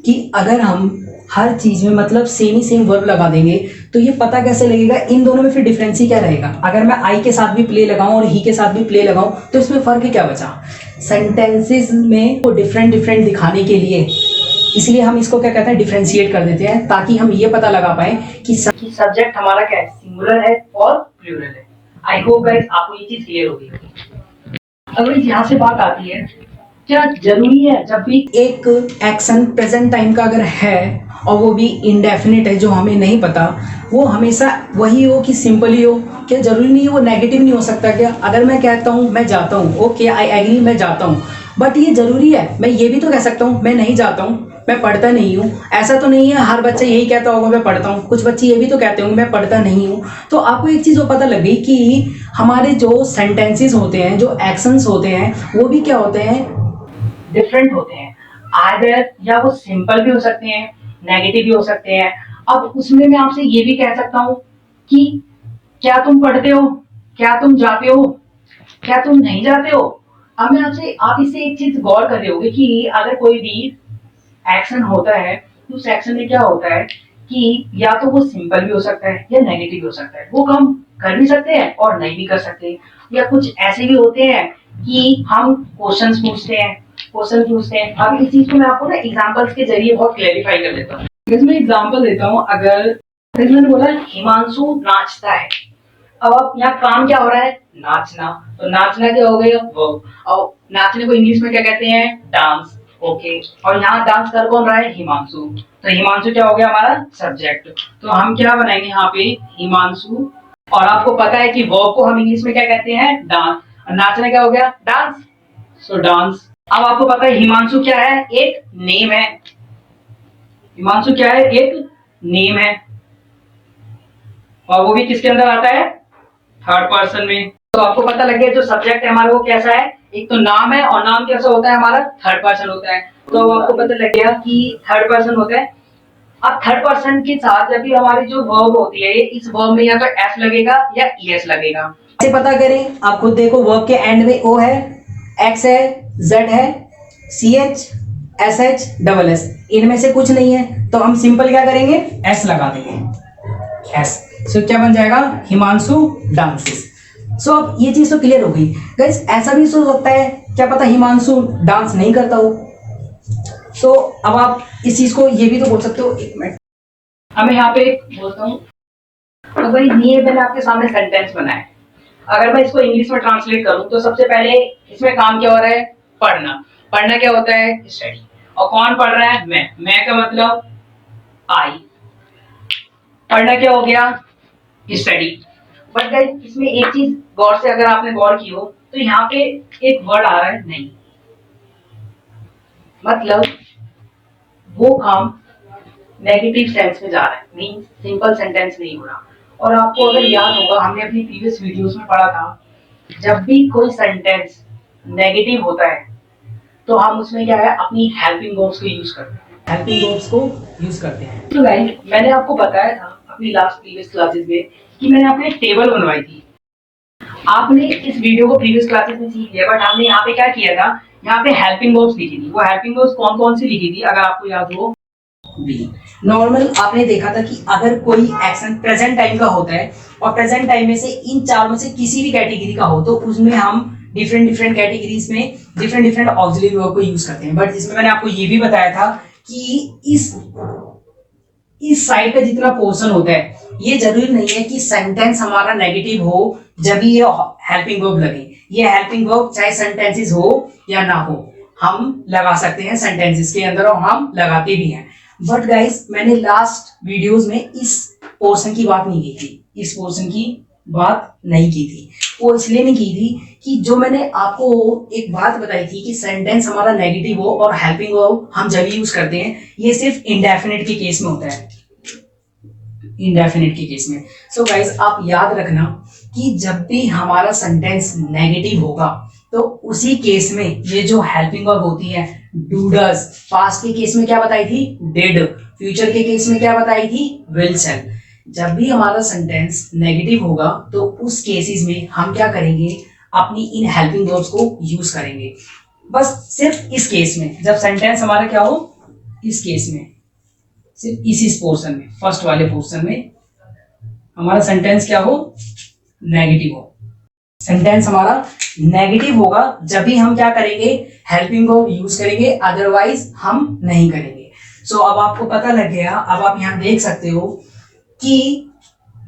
Speaker 1: कि अगर हम हर चीज में मतलब सेम ही सेम वर्ब लगा देंगे तो ये पता कैसे लगेगा इन दोनों में फिर डिफरेंस ही क्या रहेगा। अगर मैं आई के साथ भी प्ले लगाऊं और ही के साथ भी प्ले लगाऊं तो इसमें फर्क ही क्या बचा। सेंटेंसेस में वो डिफरेंट डिफरेंट दिखाने के लिए इसलिए हम इसको क्या कहते हैं डिफरेंशिएट कर देते हैं ताकि हम ये पता लगा पाए कि
Speaker 2: सब्जेक्ट हमारा क्या है, सिंगुलर है और प्लूरल है। आई होप गाइस आपको ये चीज क्लियर होगी। अगर यहाँ से बात आती है क्या जरूरी है जब भी
Speaker 1: एक एक्शन प्रेजेंट टाइम का अगर है और वो भी इंडेफिनिट है जो हमें नहीं पता वो हमेशा वही हो कि सिंपल ही हो। क्या जरूरी नहीं है वो नेगेटिव नहीं हो सकता क्या। अगर मैं कहता हूँ मैं जाता हूँ, ओके आई एग्री मैं जाता हूँ, बट ये जरूरी है। मैं ये भी तो कह सकता हूँ मैं नहीं जाता हूँ, मैं पढ़ता नहीं हूँ। ऐसा तो नहीं है हर बच्चा यही कहता होगा मैं पढ़ता हूँ, कुछ बच्चे ये भी तो कहते होंगे मैं पढ़ता नहीं हूँ। तो आपको एक चीज़ वो पता लग गई कि हमारे जो सेंटेंसेस होते हैं जो एक्शंस होते हैं वो भी क्या होते हैं,
Speaker 2: डिफरेंट होते हैं। आइदर या वो सिंपल भी हो सकते हैं, नेगेटिव भी हो सकते हैं। अब उसमें मैं आपसे ये भी कह सकता हूँ कि क्या तुम पढ़ते हो, क्या तुम जाते हो, क्या तुम नहीं जाते हो। अब मैं आपसे आप इससे एक चीज गौर कर रहे होगे कि अगर कोई भी एक्शन होता है तो उस एक्शन में क्या होता है कि या तो वो सिंपल भी हो सकता है या नेगेटिव भी हो सकता है। वो हम कर भी सकते हैं और नहीं भी कर सकते। या कुछ ऐसे भी होते हैं कि हम क्वेश्चंस पूछते हैं, क्वेश्चन पूछते हैं। अब इस चीज को मैं आपको ना एग्जांपल्स के जरिए बहुत क्लेरिफाई कर देता हूँ। इसमें एग्जांपल देता हूँ। अगर मैंने बोला हिमांशु नाचता है, अब आप यहाँ काम क्या हो रहा है, नाचना। तो नाचना क्या हो गया, वर्ब। और नाचने को इंग्लिश में क्या कहते हैं, डांस। ओके, और यहाँ डांस कर कौन रहा है, हिमांशु। तो हिमांशु क्या हो गया हमारा सब्जेक्ट। तो हम क्या बनाएंगे यहाँ पे, हिमांशु। और आपको पता है कि वर्ब को हम इंग्लिश में क्या कहते हैं, डांस। और नाचना क्या हो गया, डांस। सो डांस। अब आपको पता है हिमांशु क्या है, एक नेम है। हिमांशु क्या है, एक नेम है, और वो भी किसके अंदर आता है, थर्ड पर्सन में। तो आपको पता लग गया जो सब्जेक्ट है हमारा वो कैसा है, एक तो नाम है, और नाम कैसा होता है हमारा, थर्ड पर्सन होता है। तो अब आपको पता लग गया कि थर्ड पर्सन होता है। अब थर्ड पर्सन के साथ जब भी हमारी जो वर्ब होती है इस वर्ब में या तो एस लगेगा या ईएस लगेगा।
Speaker 1: कैसे पता करें। आप खुद देखो वर्ब के एंड में ओ है, एक्स है, जेड है, C H, S H, double S, इनमें से कुछ नहीं है तो हम सिंपल क्या करेंगे, एस लगा देंगे, एस। सो क्या बन जाएगा, हिमांशु डांसेस। सो अब ये चीज तो क्लियर हो गई। गाइस ऐसा भी हो सकता है क्या पता हिमांशु डांस नहीं करता हो। सो अब आप इस चीज को ये भी तो बोल सकते हो, एक मिनट
Speaker 2: अब मैं यहाँ पे बोलता हूँ, अगर ये मैंने आपके सामने सेंटेंस बनाया, अगर मैं इसको इंग्लिश में ट्रांसलेट करूं तो सबसे पहले इसमें काम क्या हो रहा है, पढ़ना। पढ़ना क्या होता है, स्टडी। और कौन पढ़ रहा है, मैं का मतलब आई। पढ़ना क्या हो गया, स्टडी। बट गाइस इसमें एक चीज गौर से अगर आपने गौर की हो तो यहाँ पे एक वर्ड आ रहा है नहीं, मतलब वो काम नेगेटिव सेंस में जा रहा है, मीन सिंपल सेंटेंस नहीं हो रहा। और आपको अगर याद होगा हमने अपनी प्रीवियस वीडियोस में पढ़ा था, जब भी कोई सेंटेंस नेगेटिव होता है तो हम उसमें क्या है, अपनी हेल्पिंग वर्ब्स को यूज करते हैं।
Speaker 1: हेल्पिंग वर्ब्स को यूज करते हैं।
Speaker 2: तो गाइस मैंने आपको बताया था अपनी लास्ट प्रीवियस क्लासेस में कि मैंने अपनी एक टेबल बनवाई थी। आपने इस वीडियो को प्रीवियस क्लासेस में सीख लिया, बट हमने यहाँ पे क्या किया था, यहाँ पे हेल्पिंग वर्ब्स लिखी थी। वो हेल्पिंग वर्ब्स कौन कौन सी लिखी थी अगर आपको याद हो।
Speaker 1: नॉर्मल आपने देखा था कि अगर कोई एक्शन प्रेजेंट टाइम का होता है और प्रेजेंट टाइम में से इन चार में से किसी भी कैटेगरी का हो तो उसमें हम डिफरेंट डिफरेंट कैटेगरीज में डिफरेंट डिफरेंट ऑक्सिलरी वर्ब को यूज करते हैं। बट इसमें मैंने आपको ये भी बताया था कि इस साइड का जितना पोर्शन होता है ये जरूरी नहीं है कि सेंटेंस हमारा नेगेटिव हो जब ये हेल्पिंग वर्ब लगे। ये हेल्पिंग वर्ब चाहे सेंटेंसेस हो या ना हो, हम लगा सकते हैं सेंटेंसेस के अंदर और हम लगाते भी हैं। बट गाइस मैंने लास्ट वीडियोस में इस पोर्शन की बात नहीं की थी, इस पोर्शन की बात नहीं की थी। वो इसलिए नहीं की थी कि जो मैंने आपको एक बात बताई थी कि सेंटेंस हमारा नेगेटिव हो और हेल्पिंग वर्ब हम जब यूज करते हैं, ये सिर्फ इंडेफिनिट के केस में होता है, इंडेफिनिट के केस में। सो गाइस आप याद रखना कि जब भी हमारा सेंटेंस नेगेटिव होगा तो उसी केस में ये जो हेल्पिंग वर्ब होती है डू डज, पास्ट के केस में क्या बताई थी डिड, फ्यूचर के केस में क्या बताई थी विल शेल। जब भी हमारा सेंटेंस नेगेटिव होगा तो उस केसेस में हम क्या करेंगे, अपनी इन हेल्पिंग वर्ब्स को यूज करेंगे। बस सिर्फ इस केस में जब सेंटेंस हमारा क्या हो, इस केस में सिर्फ इस पोर्शन में, फर्स्ट वाले पोर्शन में हमारा सेंटेंस क्या हो, नेगेटिव हो। सेंटेंस हमारा नेगेटिव होगा जब भी हम क्या करेंगे, हेल्पिंग वर्ब यूज करेंगे, अदरवाइज हम नहीं करेंगे। सो अब आपको पता लग गया, अब आप यहां देख सकते हो कि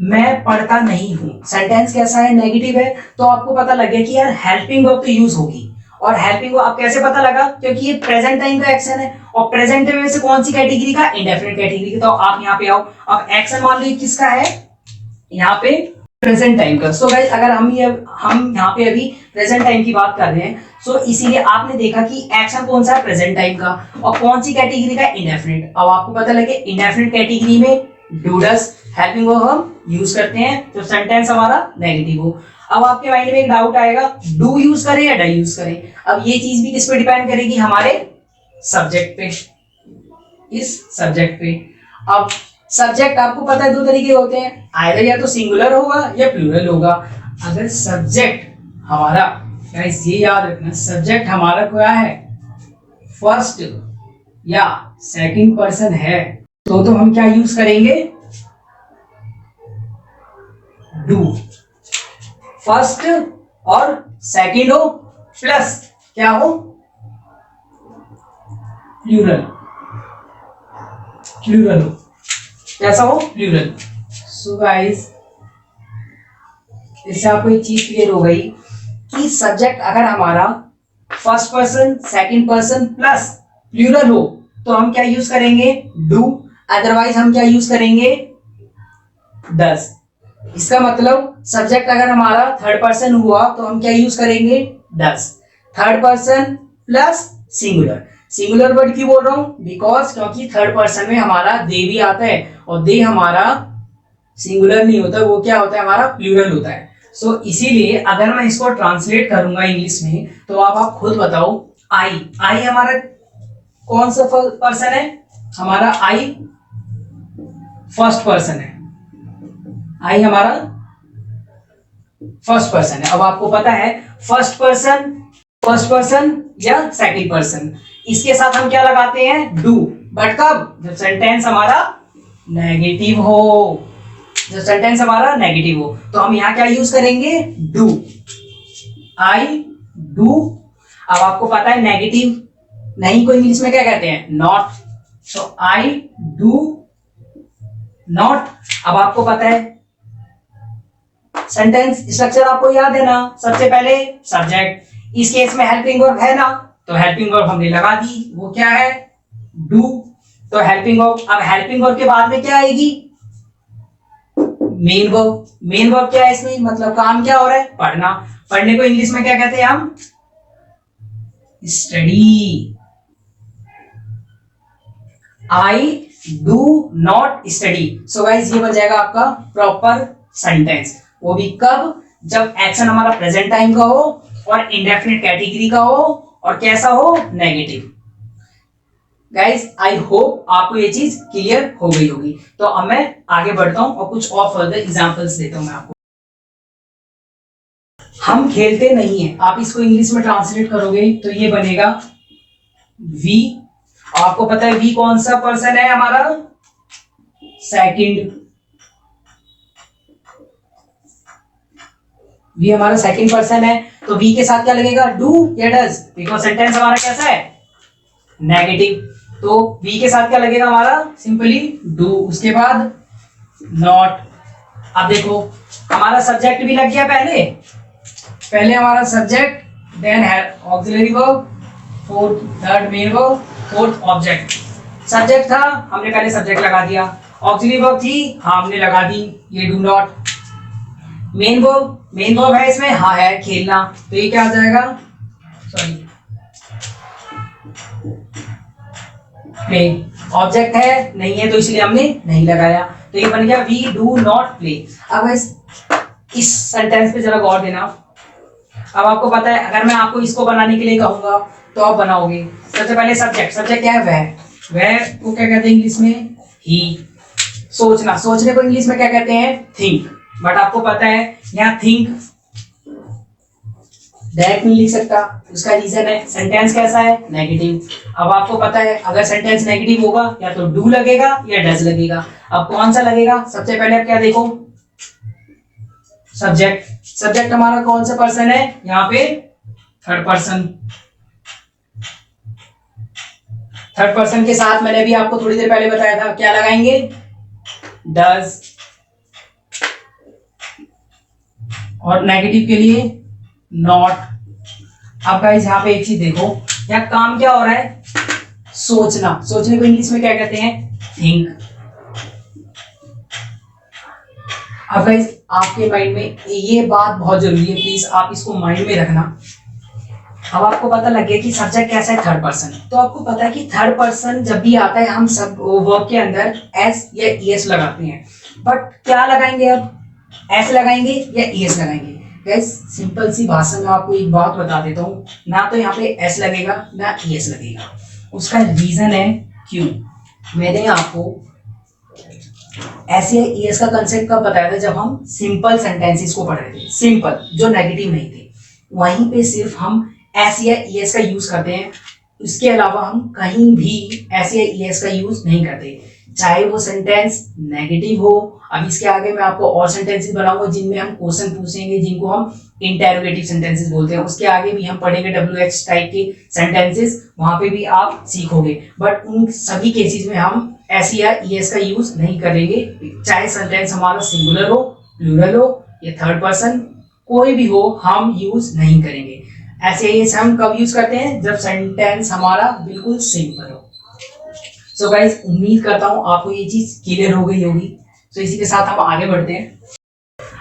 Speaker 1: मैं पढ़ता नहीं हूं, सेंटेंस कैसा है, नेगेटिव है। तो आपको पता लग गया कि यार हेल्पिंग वर्ब तो यूज होगी। और हेल्पिंग वर्ब आप कैसे पता लगा, क्योंकि ये प्रेजेंट टाइम का एक्शन है और प्रेजेंट टाइम में से कौन सी कैटेगरी का, इंडेफिनिट कैटेगरी का। तो आप यहाँ पे आओ, अब एक्शन मान लो किसका है, यहाँ पे प्रेजेंट टाइम का। सो गाइस अगर हम यहाँ पे अभी प्रेजेंट टाइम की बात कर रहे हैं, सो इसीलिए आपने देखा कि एक्शन कौन सा है, प्रेजेंट टाइम का, और कौन सी कैटेगरी का, इंडेफिनिट। अब आपको पता लगे इंडेफिनिट कैटेगरी में डू डज हेल्पिंग वर्ब हम यूज करते हैं तो सेंटेंस हमारा नेगेटिव हो। अब आपके माइंड में एक डाउट आएगा, डू यूज करें या डू यूज करें। अब ये चीज भी किस पे डिपेंड करेगी, हमारे सब्जेक्ट पे, इस सब्जेक्ट पे। अब सब्जेक्ट आपको पता है दो तरीके होते हैं, आइदर या तो सिंगुलर होगा या प्लूरल होगा। अगर सब्जेक्ट हमारा, गाइस ये याद रखना, सब्जेक्ट हमारा क्या है, फर्स्ट या सेकंड पर्सन है तो हम क्या यूज करेंगे, डू। फर्स्ट और सेकंड हो प्लस क्या हो, प्लूरल, प्लूरल हो, कैसा हो, प्लूरल। सो गाइस इससे आपको एक चीज क्लियर हो गई कि सब्जेक्ट अगर हमारा first person, second person plus plural हो तो हम क्या यूज करेंगे, डू, अदरवाइज हम क्या यूज करेंगे, डज। इसका मतलब सब्जेक्ट अगर हमारा थर्ड पर्सन हुआ तो हम क्या यूज करेंगे, does. Third person plus singular. Singular word क्यों बोल रहा हूं, बिकॉज क्योंकि थर्ड पर्सन में हमारा दे भी आता है और दे हमारा सिंगुलर नहीं होता, वो क्या होता है, हमारा प्लूरल होता है। सो इसीलिए अगर मैं इसको ट्रांसलेट करूंगा इंग्लिश में तो आप खुद बताओ, आई, आई हमारा कौन सा पर्सन है, हमारा आई फर्स्ट पर्सन है, आई हमारा फर्स्ट पर्सन है। अब आपको पता है फर्स्ट पर्सन या सेकंड पर्सन, इसके साथ हम क्या लगाते हैं, डू। बट कब, जब सेंटेंस हमारा नेगेटिव हो, जब सेंटेंस हमारा नेगेटिव हो तो हम यहां क्या यूज करेंगे, डू, आई डू। अब आपको पता है नेगेटिव नहीं को इंग्लिश में क्या कहते हैं, not. So I do not. अब आपको पता है सेंटेंस स्ट्रक्चर आपको याद है ना, सबसे पहले सब्जेक्ट, इस केस में हेल्पिंग वर्ब है ना, तो हेल्पिंग वर्ब हमने लगा दी, वो क्या है, डू। तो हेल्पिंग वर्ब, अब हेल्पिंग वर्ब के बाद में क्या आएगी, मेन वर्ब। मेन वर्ब क्या है इसमें, मतलब काम क्या हो रहा है, पढ़ना। पढ़ने को इंग्लिश में क्या कहते हैं हम, study. I do not study. So guys ये बन जाएगा आपका प्रॉपर सेंटेंस। वो भी कब, जब एक्शन हमारा प्रेजेंट टाइम का हो और इंडेफिनिट कैटेगरी का हो और कैसा हो, नेगेटिव। गाइस आई होप आपको ये चीज क्लियर हो गई होगी। तो अब मैं आगे बढ़ता हूं और कुछ और फर्दर एग्जांपल्स देता हूं मैं आपको। हम खेलते नहीं है, आप इसको इंग्लिश में ट्रांसलेट करोगे तो ये बनेगा वी। आपको पता है वी कौन सा पर्सन है हमारा, सेकंड। वी हमारा सेकंड पर्सन है तो वी के साथ क्या लगेगा, डू या डज, बिकॉज सेंटेंस हमारा कैसा है, नेगेटिव। तो वी के साथ क्या लगेगा हमारा, सिंपली डू, उसके बाद नॉट। अब देखो हमारा सब्जेक्ट भी लग गया, पहले हमारा subject, then auxiliary verb,
Speaker 2: fourth, third main verb, fourth object. Subject था, हमने पहले सब्जेक्ट लगा दिया। ऑक्सिलरी वर्ब थी, हाँ हमने लगा दी, ये डू नॉट। मेन वर्ब है इसमें, हाँ है खेलना, तो ये क्या आ जाएगा, सॉरी प्ले। ऑब्जेक्ट है नहीं है तो इसलिए हमने नहीं लगाया, तो ये बन गया वी डू नॉट प्ले। अब इस सेंटेंस पे जरा गौर देना। अब आपको पता है अगर मैं आपको इसको बनाने के लिए कहूंगा तो आप बनाओगे। सबसे पहले सब्जेक्ट क्या है, वह को क्या कहते हैं इंग्लिश में, ही। सोचने को इंग्लिश में क्या कहते हैं, थिंक। बट आपको पता है यहाँ थिंक डायरेक्ट नहीं लिख सकता, उसका रीजन है सेंटेंस कैसा है, नेगेटिव। अब आपको पता है अगर सेंटेंस नेगेटिव होगा या तो डू लगेगा या डज लगेगा। अब कौन सा लगेगा, सबसे पहले आप क्या देखो, सब्जेक्ट हमारा कौन सा पर्सन है, यहाँ पे थर्ड पर्सन के साथ मैंने भी आपको थोड़ी देर पहले बताया था क्या लगाएंगे, डज। और नेगेटिव के लिए नॉट। अब गाइस यहाँ पे एक चीज देखो, यहाँ काम क्या हो रहा है, सोचने को इंग्लिश में क्या कहते हैं, थिंक। अब गाइस आपके माइंड में ये बात बहुत जरूरी है, प्लीज आप इसको माइंड में रखना। अब आपको पता लग गया कि सब्जेक्ट कैसा है, थर्ड पर्सन। तो आपको पता है कि थर्ड पर्सन जब भी आता है हम सब वर्ब के अंदर एस या ईएस लगाते हैं। बट क्या लगाएंगे, अब एस लगाएंगे या ईएस लगाएंगे। गाइस सिंपल सी भाषा में आपको एक बात बता देता हूँ, ना तो यहाँ पे एस लगेगा ना ईएस लगेगा। उसका रीजन है क्यों, मैंने आपको एस या ईएस का कंसेप्ट कब बताया था, जब हम सिंपल सेंटेंसेस को पढ़ रहे थे, सिंपल जो नेगेटिव नहीं थे, वहीं पे सिर्फ हम एस या ईएस का यूज करते हैं। इसके अलावा हम कहीं भी एस या ईएस का यूज नहीं करते, चाहे वो सेंटेंस नेगेटिव हो। अब इसके आगे मैं आपको और सेंटेंसेस बनाऊंगा जिनमें हम क्वेश्चन पूछेंगे, जिनको हम इंटेरोगेटिव सेंटेंसेस बोलते हैं। उसके आगे भी हम पढ़ेंगे WH टाइप के सेंटेंसेस, वहां पे भी आप सीखोगे। बट उन सभी केसेस में हम एस या ईएस का यूज नहीं करेंगे, चाहे सेंटेंस हमारा सिंगुलर हो, प्लूरल हो या थर्ड पर्सन कोई भी हो, हम यूज नहीं करेंगे। ऐसे ईएस हम कब यूज करते हैं, जब सेंटेंस हमारा बिल्कुल सिंपल हो। सो गाइस उम्मीद करता हूं आपको ये चीज क्लियर हो गई होगी। तो इसी के साथ हम आगे बढ़ते हैं।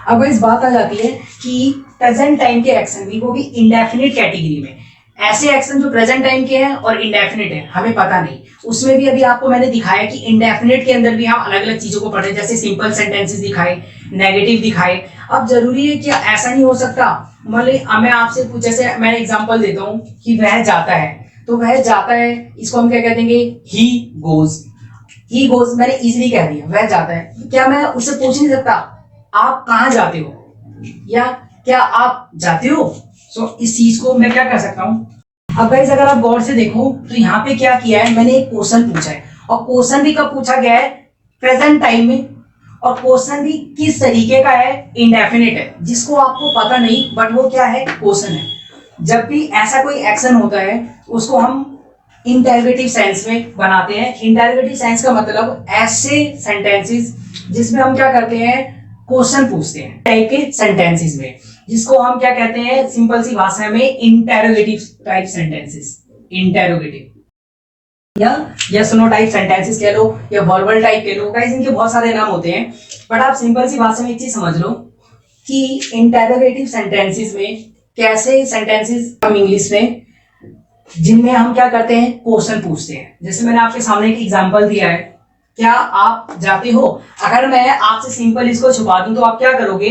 Speaker 2: अब इस बात आ जाती है कि प्रेजेंट टाइम के एक्शन भी वो भी इंडेफिनिट कैटेगरी में। ऐसे एक्शन जो प्रेजेंट टाइम के हैं और इंडेफिनिट है, हमें पता नहीं। उसमें भी अभी आपको मैंने दिखाया कि इंडेफिनिट के अंदर भी हम अलग अलग चीजों को पढ़े, जैसे सिंपल सेंटेंसेस दिखाए, नेगेटिव दिखाए। अब जरूरी है कि ऐसा नहीं हो सकता, मतलब मैं आपसे कुछ, जैसे मैं एग्जांपल देता हूँ कि वह जाता है, तो वह जाता है इसको हम क्या कह देंगे, ही गोज। मैंने इजीली कह दिया वह जाता है। क्या मैं उससे पूछ नहीं सकता आप कहाँ जाते हो या क्या आप जाते हो। सो इस चीज को मैं क्या कर सकता हूँ। अब गाइस अगर आप गौर से देखो तो यहाँ पे क्या किया है, मैंने एक क्वेश्चन पूछा है और क्वेश्चन भी कब पूछा गया है, प्रेजेंट टाइम में। और क्वेश्चन भी किस तरीके का है, इंडेफिनिट है, जिसको आपको पता नहीं बट वो क्या है, क्वेश्चन है। जब भी ऐसा कोई एक्शन होता है उसको हम इंटेरोगेटिव सेंस में बनाते हैं। इंटेरोगेटिव सेंस का मतलब ऐसे सेंटेंसेस जिसमें हम क्या करते हैं, क्वेश्चन पूछते हैं, टाइप के सेंटेंसेस में, जिसको हम क्या कहते हैं सिंपल सी भाषा में, इंटेरोगेटिव टाइप सेंटेंसेस। इंटेरोगेटिव या यस नो टाइप सेंटेंसेस कह लो या वर्बल टाइप कह लो, गाइस इनके बहुत सारे नाम होते हैं। बट आप सिंपल सी भाषा में एक चीज समझ लो कि इंटेरोगेटिव सेंटेंसेस में कैसे सेंटेंसेस हम इंग्लिश में, जिनमें हम क्या करते हैं, क्वेश्चन पूछते हैं। जैसे मैंने आपके सामने एक एग्जांपल दिया है, क्या आप जाते हो। अगर मैं आपसे सिंपल इसको छुपा दूं तो आप क्या करोगे,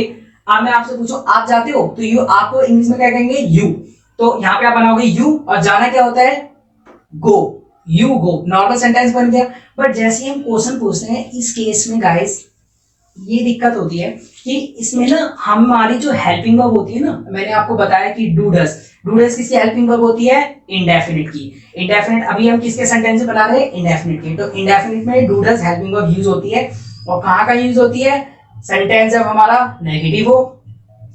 Speaker 2: मैं आपसे पूछूं आप जाते हो, तो यू, आपको इंग्लिश में क्या कहेंगे, यू। तो यहाँ पे आप बनाओगे यू और जाना क्या होता है, गो, यू गो, नॉर्मल सेंटेंस बन गया। बट जैसे ही हम क्वेश्चन पूछते हैं, इस केस में गाइस ये दिक्कत होती है कि इसमें ना हमारी जो हेल्पिंग वर्ब होती है ना, मैंने आपको बताया कि डू डज किसकी हेल्पिंग वर्ब होती है, इंडेफिनिट की। इंडेफिनिट अभी हम किसके सेंटेंस बना रहे हैं, इंडेफिनिट के। तो इंडेफिनिट में do does helping verb use होती है। और कहाँ का यूज होती है, सेंटेंस जब हमारा नेगेटिव हो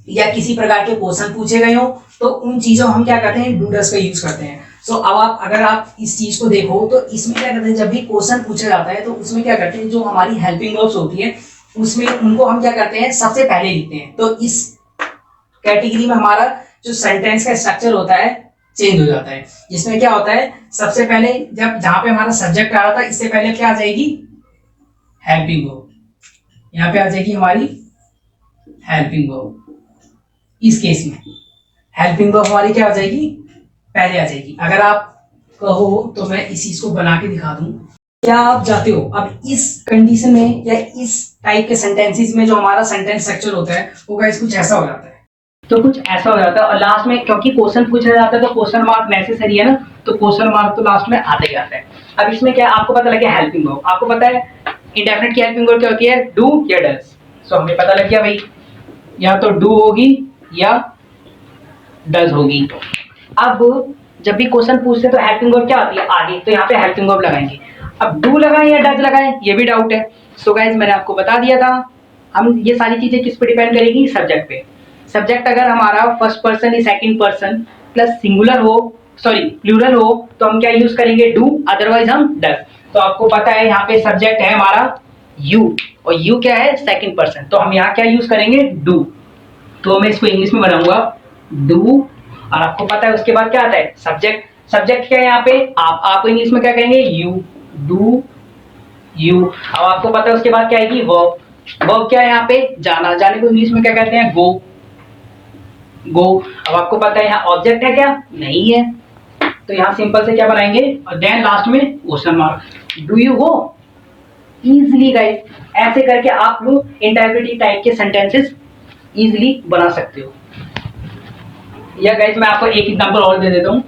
Speaker 2: या किसी प्रकार के क्वेश्चन पूछे गए हो, तो उन चीजों हम क्या करते हैं, डू डज का यूज करते हैं। सो अब आप अगर आप इस चीज को देखो तो इसमें क्या करते हैं, जब भी क्वेश्चन पूछा जाता है तो उसमें क्या करते हैं, जो हमारी हेल्पिंग वर्ब्स होती है उसमें उनको हम क्या करते हैं, सबसे पहले लिखते हैं। तो इस कैटेगरी में हमारा जो सेंटेंस का स्ट्रक्चर होता है
Speaker 3: चेंज हो जाता है। इसमें क्या होता है, सबसे पहले जब जहां पे हमारा सब्जेक्ट आ रहा था, इससे पहले क्या आ जाएगी, हेल्पिंग वर्ब। यहाँ पे आ जाएगी हमारी हेल्पिंग वर्ब। इस केस में हेल्पिंग वर्ब हमारी क्या आ जाएगी, पहले आ जाएगी। अगर आप कहो तो मैं इस चीज को बना के दिखा दूं। क्या आप जाते हो अब इस कंडीशन में या इस टाइप के सेंटेंसेस में जो हमारा सेंटेंस स्ट्रक्चर होता है वो गाइस कुछ ऐसा हो जाता है।
Speaker 1: तो कुछ ऐसा हो जाता है और लास्ट में क्योंकि क्वेश्चन पूछा जाता है तो क्वेश्चन मार्क नेसेसरी है ना, तो क्वेश्चन मार्क तो लास्ट में आते ही आता है। अब इसमें क्या है, आपको पता लग गया हेल्पिंग वर्ब, आपको पता है इंडेफिनिट की हेल्पिंग वर्ब क्या होती है, डू या डज। सो हमें पता लग गया भाई, या तो डू होगी या डज होगी। अब जब भी क्वेश्चन पूछते हैं तो हेल्पिंग वर्ब क्या आती है आगे, तो यहाँ पे हेल्पिंग वर्ब लगाएंगे। अब डू लगाएं या डज लगाएं ये भी डाउट है। सो गाइज मैंने आपको बता दिया था, हम ये सारी चीजें किस पे डिपेंड करेगी, सब्जेक्ट पे। सब्जेक्ट अगर हमारा फर्स्ट पर्सन या सेकंड पर्सन प्लस सिंगुलर हो, सॉरी प्लूरल हो, तो हम क्या यूज करेंगे, डू, अदरवाइज हम डज। तो आपको पता है यहाँ पे सब्जेक्ट है हमारा यू, और यू क्या है, सेकंड पर्सन, तो हम यहाँ क्या यूज करेंगे, डू। तो मैं इसको इंग्लिश में बनाऊंगा डू, और आपको पता है उसके बाद क्या आता है, सब्जेक्ट। सब्जेक्ट क्या है यहाँ पे, आपको इंग्लिश में क्या कहेंगे, यू, डू यू। अब आपको पता है उसके बाद क्या आएगी, वर्ब। वर्ब क्या है यहाँ पे, जाना, जाने को इंग्लिश में क्या कहते हैं, गो, गो। अब आपको पता है यहाँ ऑब्जेक्ट है क्या, नहीं है, तो यहाँ सिंपल से क्या बनाएंगे, और देन लास्ट में question mark, do you go. Easily guys ऐसे करके आप लोग इंटरप्रेटिव टाइप के सेंटेंसेस इजिली बना सकते हो। या गाइस मैं आपको एक एग्जांपल और दे देता हूँ,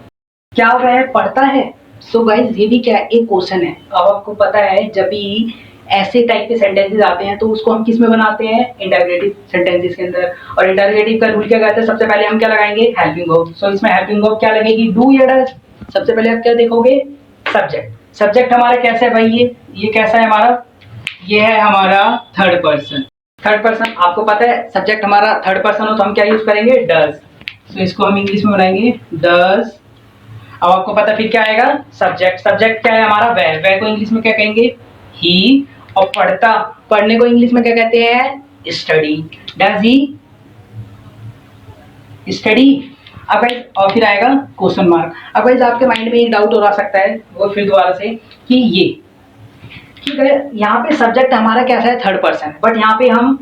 Speaker 1: क्या वह पढ़ता है। सो गाइस ये भी क्या है, एक क्वेश्चन है। अब आपको पता है जब भी ऐसे टाइप के सेंटेंसेस आते हैं तो उसको हम किस में बनाते हैं, इंटररोगेटिव सेंटेंसेस के अंदर। और इंटररोगेटिव का रूल क्या कहता है, सबसे पहले हम क्या लगाएंगे, हेल्पिंग वर्ब। सो इसमें हेल्पिंग वर्ब क्या लगेगी, डू या डज। सबसे पहले आप क्या देखोगे, सब्जेक्ट। सब्जेक्ट हमारा कैसा है भाई, ये कैसा है हमारा, ये है हमारा थर्ड पर्सन। थर्ड पर्सन आपको पता है सब्जेक्ट हमारा थर्ड पर्सन हो तो हम क्या यूज करेंगे, डज। तो इसको हम इंग्लिश में बनाएंगे डज। अब आपको पता फिर क्या आएगा, सब्जेक्ट। सब्जेक्ट क्या है हमारा, वह, वह को इंग्लिश में क्या कहेंगे, ही। और पढ़ता, पढ़ने को इंग्लिश में क्या कहते हैं, स्टडी। Does he study. अब गाइस और फिर आएगा क्वेश्चन मार्क। अब गाइस आपके माइंड में एक डाउट हो रहा सकता है, वो फिर दोबारा से, कि ये ठीक है यहाँ पे सब्जेक्ट हमारा कैसा है, थर्ड पर्सन, बट यहाँ पे हम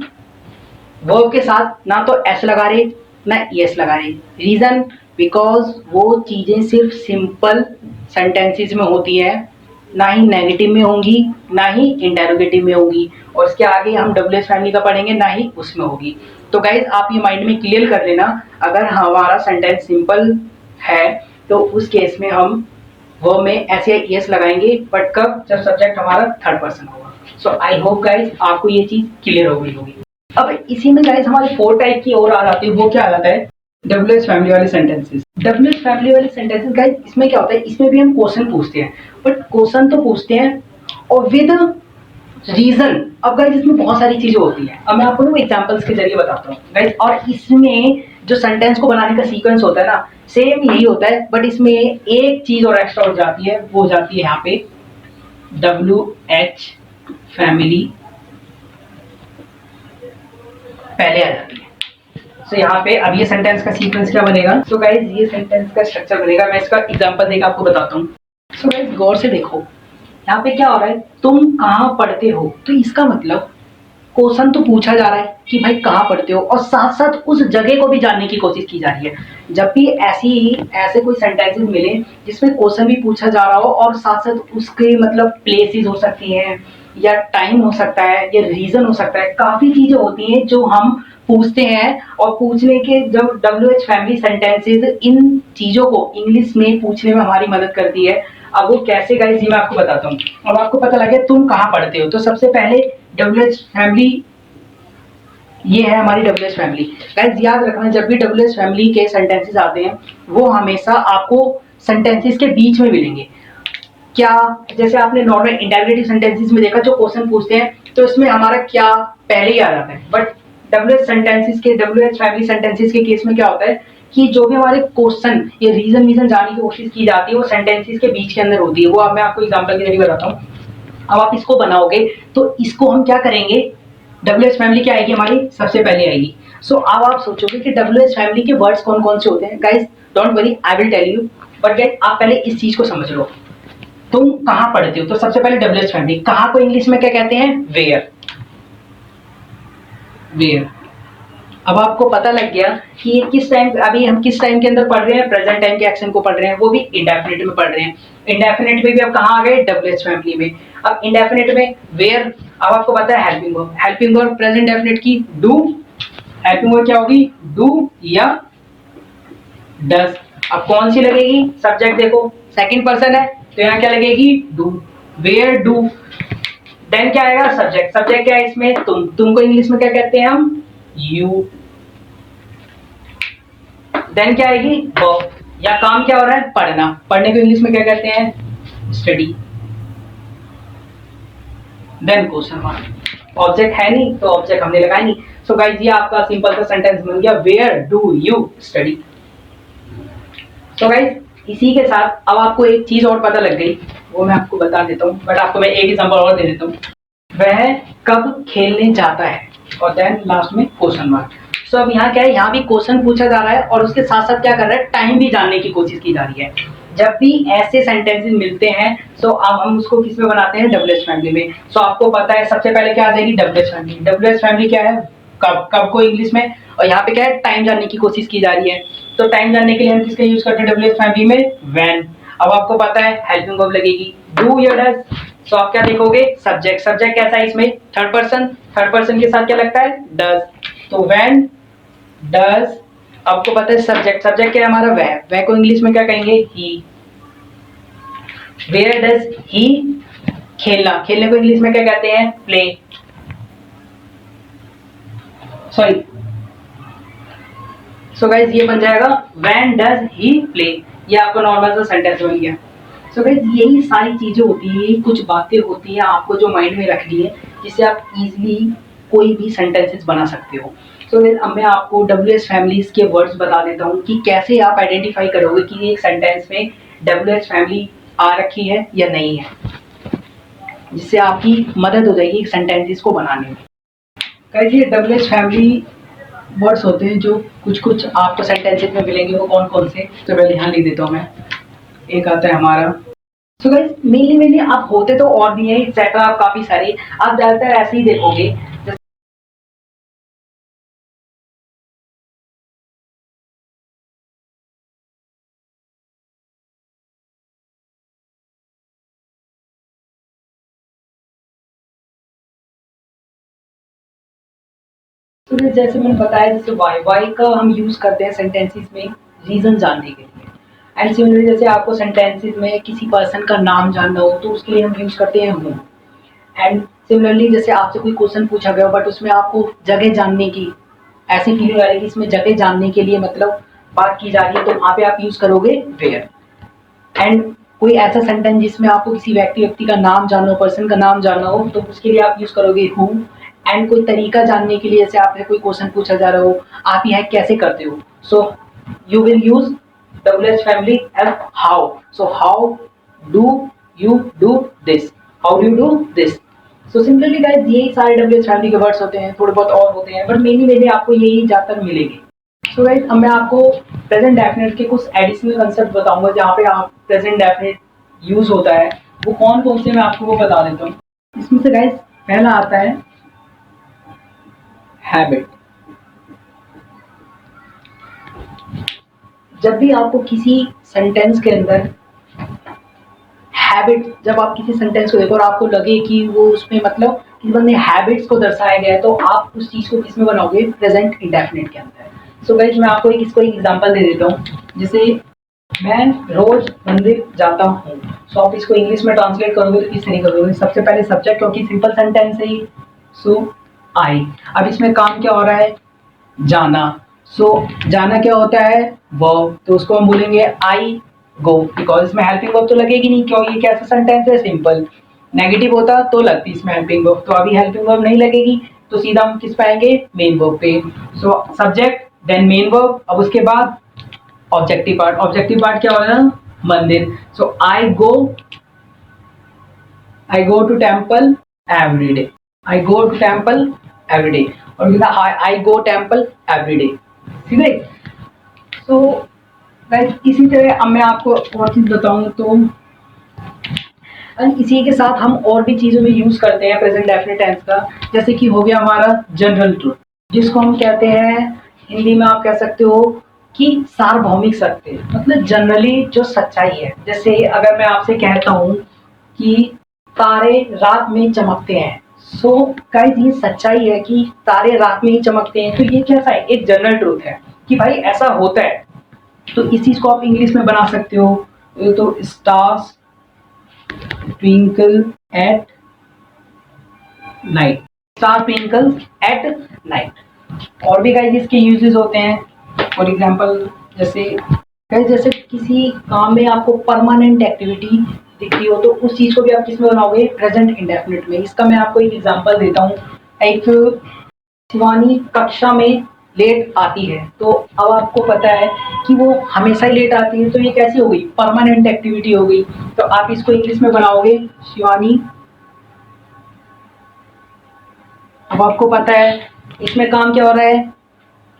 Speaker 1: वर्ब के साथ ना तो एस लगा रहे ना एस लगा रहे। रीजन, बिकॉज वो चीजें सिर्फ सिंपल सेंटेंसेस में होती है, ना ही नेगेटिव में होंगी ना ही इंटेरोगेटिव में होंगी, और इसके आगे हम डब्ल्यूएस फैमिली का पढ़ेंगे ना ही उसमें होगी। तो गाइज आप ये माइंड में क्लियर कर लेना, अगर हमारा सेंटेंस सिंपल है तो उस केस में हम वो में ऐसे एस लगाएंगे, बट कब, जब सब्जेक्ट हमारा थर्ड पर्सन होगा। सो आई होप गाइज आपको ये चीज क्लियर हो गई होगी। अब इसी में गाइज हमारे 4 टाइप की और आ जाती है, वो क्या आ जाता है, डब्ल्यूएच फैमिली वाले सेंटेंसेस। डब्ल्यूएच फैमिली वाले सेंटेंसेस गाइज इसमें क्या होता है, इसमें भी हम क्वेश्चन पूछते हैं, बट क्वेश्चन तो पूछते हैं और विद रीजन। अब गाइज इसमें बहुत सारी चीजें होती हैं, अब मैं आपको ना एग्जांपल्स के जरिए बताता हूँ गाइज। और इसमें जो सेंटेंस को बनाने का सीक्वेंस होता है ना, सेम यही होता है, बट इसमें एक चीज और एक्स्ट्रा हो जाती है, वो हो जाती है यहाँ पे डब्ल्यूएच फैमिली पहले आ जाती है। सो यहाँ पे अब ये सेंटेंस का सीक्वेंस क्या बनेगा, सो गाइज ये सेंटेंस का स्ट्रक्चर बनेगा, मैं इसका एग्जांपल देकर आपको बताता हूँ। सो गाइज गौर से देखो, यहाँ पे क्या हो रहा है, तुम कहाँ पढ़ते हो, तो इसका मतलब क्वेश्चन तो पूछा जा रहा है कि भाई कहाँ पढ़ते हो, और साथ साथ उस जगह को भी जानने की कोशिश की जा रही है। जब भी ऐसे कोई सेंटेंसेस मिले जिसमें क्वेश्चन भी पूछा जा रहा हो और साथ साथ उसके मतलब प्लेसेस हो सकती हैं, या टाइम हो सकता है, या रीजन हो सकता है, काफी चीजें होती हैं जो हम पूछते हैं। और पूछने के जब डब्ल्यूएच फैमिली सेंटेंसेस इन चीजों को इंग्लिश में पूछने में हमारी मदद करती है। अब वो कैसे गाइस, ये मैं आपको बताता हूँ। अब आपको पता लगे तुम कहाँ पढ़ते हो, तो सबसे पहले डब्ल्यूएच फैमिली, ये है हमारी डब्ल्यूएच फैमिली। गाइस याद रखना, जब भी डब्ल्यूएच फैमिली के सेंटेंसेस आते हैं वो हमेशा आपको सेंटेंसेस के बीच में मिलेंगे। क्या, जैसे आपने नॉर्मल इंटररोगेटिव सेंटेंसेस में देखा जो क्वेश्चन पूछते हैं, तो इसमें हमारा क्या पहले ही आ जाता है, बट डब्ल्यूएच फैमिली सेंटेंसेस के केस में क्या होता है कि जो भी हमारे क्वेश्चन या रीजन जानने की कोशिश की जाती है वो सेंटेंसेस के बीच के अंदर होती है। वो अब मैं आपको एग्जांपल के जरिए बताता हूँ। अब आप इसको बनाओगे तो इसको हम क्या करेंगे, डब्ल्यूएच फैमिली क्या आएगी हमारी, सबसे पहले आएगी। सो अब आप सोचोगे कि WH फैमिली के वर्ड्स कौन कौन से होते हैं। Guys don't worry, I will tell you, but guys आप पहले इस चीज को समझ लो। तुम कहाँ पढ़ते हो? तो सबसे पहले WH फैमिली, कहाँ को इंग्लिश में क्या कहते हैं? वेयर। वेयर। अब आपको पता लग गया कि ये किस टाइम, अभी हम किस टाइम के अंदर पढ़ रहे हैं? प्रेजेंट टाइम के एक्शन को पढ़ रहे हैं, वो भी इंडेफिनिट में पढ़ रहे हैं। इंडेफिनिट में भी अब कहाँ आ गए? WH फैमिली में। अब इंडेफिनिट में वेयर, अब आपको पता है helping verb. Helping verb present definite की डू, हेल्पिंग वर्ब क्या होगी? डू या डज। अब कौन सी लगेगी? सब्जेक्ट देखो सेकंड पर्सन है तो यहाँ क्या लगेगी? डू। Where do. देन क्या आएगा? सब्जेक्ट। सब्जेक्ट क्या है इसमें? तुम को इंग्लिश में क्या कहते हैं हम? यू। देन क्या आएगी? वर्ब, या काम क्या हो रहा है? पढ़ना। पढ़ने को इंग्लिश में क्या कहते हैं? Study. Then question mark. Object है नहीं तो ऑब्जेक्ट हमने लगाया नहीं। सो गाइस ये आपका सिंपल सा सेंटेंस बन गया, वेयर डू यू स्टडी। तो गाइस इसी के साथ अब आपको एक चीज और पता लग गई, वो मैं आपको बता देता हूँ, बट आपको मैं एक एग्जांपल और दे देता हूँ। वह कब खेलने जाता है, और देन लास्ट में क्वेश्चन मार्क। सो अब यहाँ क्या है? यहाँ भी क्वेश्चन पूछा जा रहा है और उसके साथ साथ क्या कर रहा है? टाइम भी जानने की कोशिश की जा रही है। जब भी ऐसे सेंटेंसेस मिलते हैं सो अब हम उसको किस में बनाते हैं? WH फैमिली में। सो आपको पता है सबसे पहले क्या आ जाएगी? WH family. WH फैमिली क्या है? कब, कब को इंग्लिश में, और यहाँ पे क्या है? टाइम जानने की कोशिश की जा रही है। तो टाइम जानने के लिए हम किसका यूज करते हैं WH फैमिली में? व्हेन। अब आपको पता है हेल्पिंग वर्ब लगेगी डू या डज। सो आप क्या देखोगे? सब्जेक्ट। सब्जेक्ट कैसा है इसमें? Third person. थर्ड पर्सन के साथ क्या लगता है? डज। तो व्हेन डज, आपको पता है सब्जेक्ट। सब्जेक्ट क्या है हमारा? वह। वह को इंग्लिश में क्या कहेंगे? ही। वेयर डज ही खेलना। खेलने को इंग्लिश में क्या कहते हैं? प्ले। सॉरी, सो गाइस ये बन जाएगा व्हेन डज ही प्ले। ये आपको नॉर्मल सा सेंटेंस बन गया। सो गाइस यही सारी चीजें होती है, यही कुछ बातें होती हैं आपको जो माइंड में रखनी है, जिससे आप इजीली कोई भी सेंटेंसेस बना सकते हो। सो गाइस अब मैं आपको WH फैमिलीज के वर्ड्स बता देता हूँ कि कैसे आप आइडेंटिफाई करोगे कि एक सेंटेंस में WH फैमिली आ रखी है या नहीं है, जिससे आपकी मदद हो जाएगी सेंटेंसेस को बनाने में। गाइस ये WH फैमिली वर्ड्स होते हैं जो कुछ कुछ आपको सेंटेंसेस में मिलेंगे, वो कौन कौन से? तो पहले ध्यान लिख देता हूँ मैं। एक आता है हमारा, सो गाइस मेनली आप होते तो और भी हैं एक्सेट्रा, आप काफी सारे, आप ज्यादातर ऐसे ही देखोगे। तो जैसे मैंने बताया, जैसे वाई का हम यूज करते हैं सेंटेंसेस में रीजन जानने के लिए। एंड सिमिलरली जैसे आपको सेंटेंसेस में किसी पर्सन का नाम जानना हो तो उसके लिए हम यूज करते हैं हूँ। एंड सिमिलरली जैसे आपसे कोई क्वेश्चन पूछा गया बट उसमें आपको जगह जानने की ऐसी फीलिंग आ रही है कि इसमें जगह जानने के लिए मतलब बात की जा रही है, तो वहाँ पे आप यूज करोगे वेयर। एंड कोई ऐसा सेंटेंस जिसमें आपको किसी व्यक्ति का नाम जानना हो, पर्सन का नाम जानना हो, तो उसके लिए आप यूज करोगे हु। एंड कोई तरीका जानने के लिए, जैसे आपसे कोई क्वेश्चन पूछा जा रहा हो, आप यह कैसे करते हो, so you will use WH family as how. So how do you do this, how do you do this. So simply guys यही सारे WH फैमिली के वर्ड्स होते हैं, थोड़े बहुत और होते हैं बट मेनली आपको यही ज्यादातर मिलेंगे। सो गाइस अब मैं आपको प्रेजेंट डेफिनेट के कुछ एडिशनल कंसेप्ट बताऊंगा जहाँ पे आप प्रेजेंट डेफिनेट यूज होता है, वो कौन कौन से मैं आपको वो बता देता हूँ। इसमें से गाइस पहला आता है हैबिट। जब भी आपको किसी सेंटेंस के अंदर हैबिट, जब आप किसी सेंटेंस को देखो और आपको लगे कि वो उसमें मतलब किसी बंदे हैबिट्स को दर्शाया गया है, तो आप उस चीज को किसमें बनाओगे? प्रेजेंट इंडेफिनिट के अंदर। सो गाइस मैं आपको इसको एक एग्जांपल दे देता हूँ, जैसे मैं रोज मंदिर जाता हूँ। सो आप इसको इंग्लिश में ट्रांसलेट करोगे तो किससे नहीं करोगे? सबसे पहले सब्जेक्ट, क्योंकि सिंपल सेंटेंस है ही, सो आई। अब इसमें काम क्या हो रहा है? जाना। सो जाना क्या होता है? वर्ब, तो उसको हम बोलेंगे आई गो, बिकॉज इसमें हेल्पिंग वर्ब तो लगेगी नहीं, क्योंकि ये कैसा सेंटेंस है? सिंपल। नेगेटिव होता तो लगती इसमें हेल्पिंग वर्ब, तो अभी हेल्पिंग वर्ब नहीं लगेगी, तो सीधा हम किस पे आएंगे? मेन वर्ब पे। So subject then main verb, अब उसके बाद ऑब्जेक्टिव पार्ट। ऑब्जेक्टिव पार्ट क्या होगा? मंदिर। So I go to temple every day. I go to temple every day. और I go temple every day, ठीक है। सो गाइस इसी तरह अब मैं आपको और चीज़ बताऊँ तो इसी के साथ हम और भी चीज़ों में यूज़ करते हैं प्रेजेंट डेफिनेट टेंस का, जैसे कि हो गया हमारा जनरल ट्रूथ, जिसको हम कहते हैं हिंदी में आप कह सकते हो कि सार्वभौमिक सत्य, मतलब जनरली जो सच्चाई है। जैसे अगर मैं आपसे कहता हूँ कि तारे रात में चमकते हैं, सो गाइस ये सच्चाई है कि तारे रात में ही चमकते हैं, तो ये कैसा है, एक जनरल ट्रूथ है कि भाई ऐसा होता है। तो इस चीज़ को आप इंग्लिश में बना सकते हो, तो stars twinkle at night, star twinkle at night. और भी गाइस इसके यूजेस होते हैं, फॉर एग्जांपल जैसे किसी काम में आपको परमानेंट एक्टिविटी दिख रही हो, तो उस चीज को भी आप किसमें बनाओगे, प्रेजेंट इंडेफिनिट में। इसका मैं आपको एक एग्जांपल देता हूँ। एक शिवानी कक्षा में लेट आती है, तो अब आपको पता है कि वो हमेशा ही लेट आती है, तो ये कैसी हो गई, परमानेंट एक्टिविटी हो गई। तो आप इसको इंग्लिश में बनाओगे शिवानी, अब आपको पता है इसमें काम क्या हो रहा है,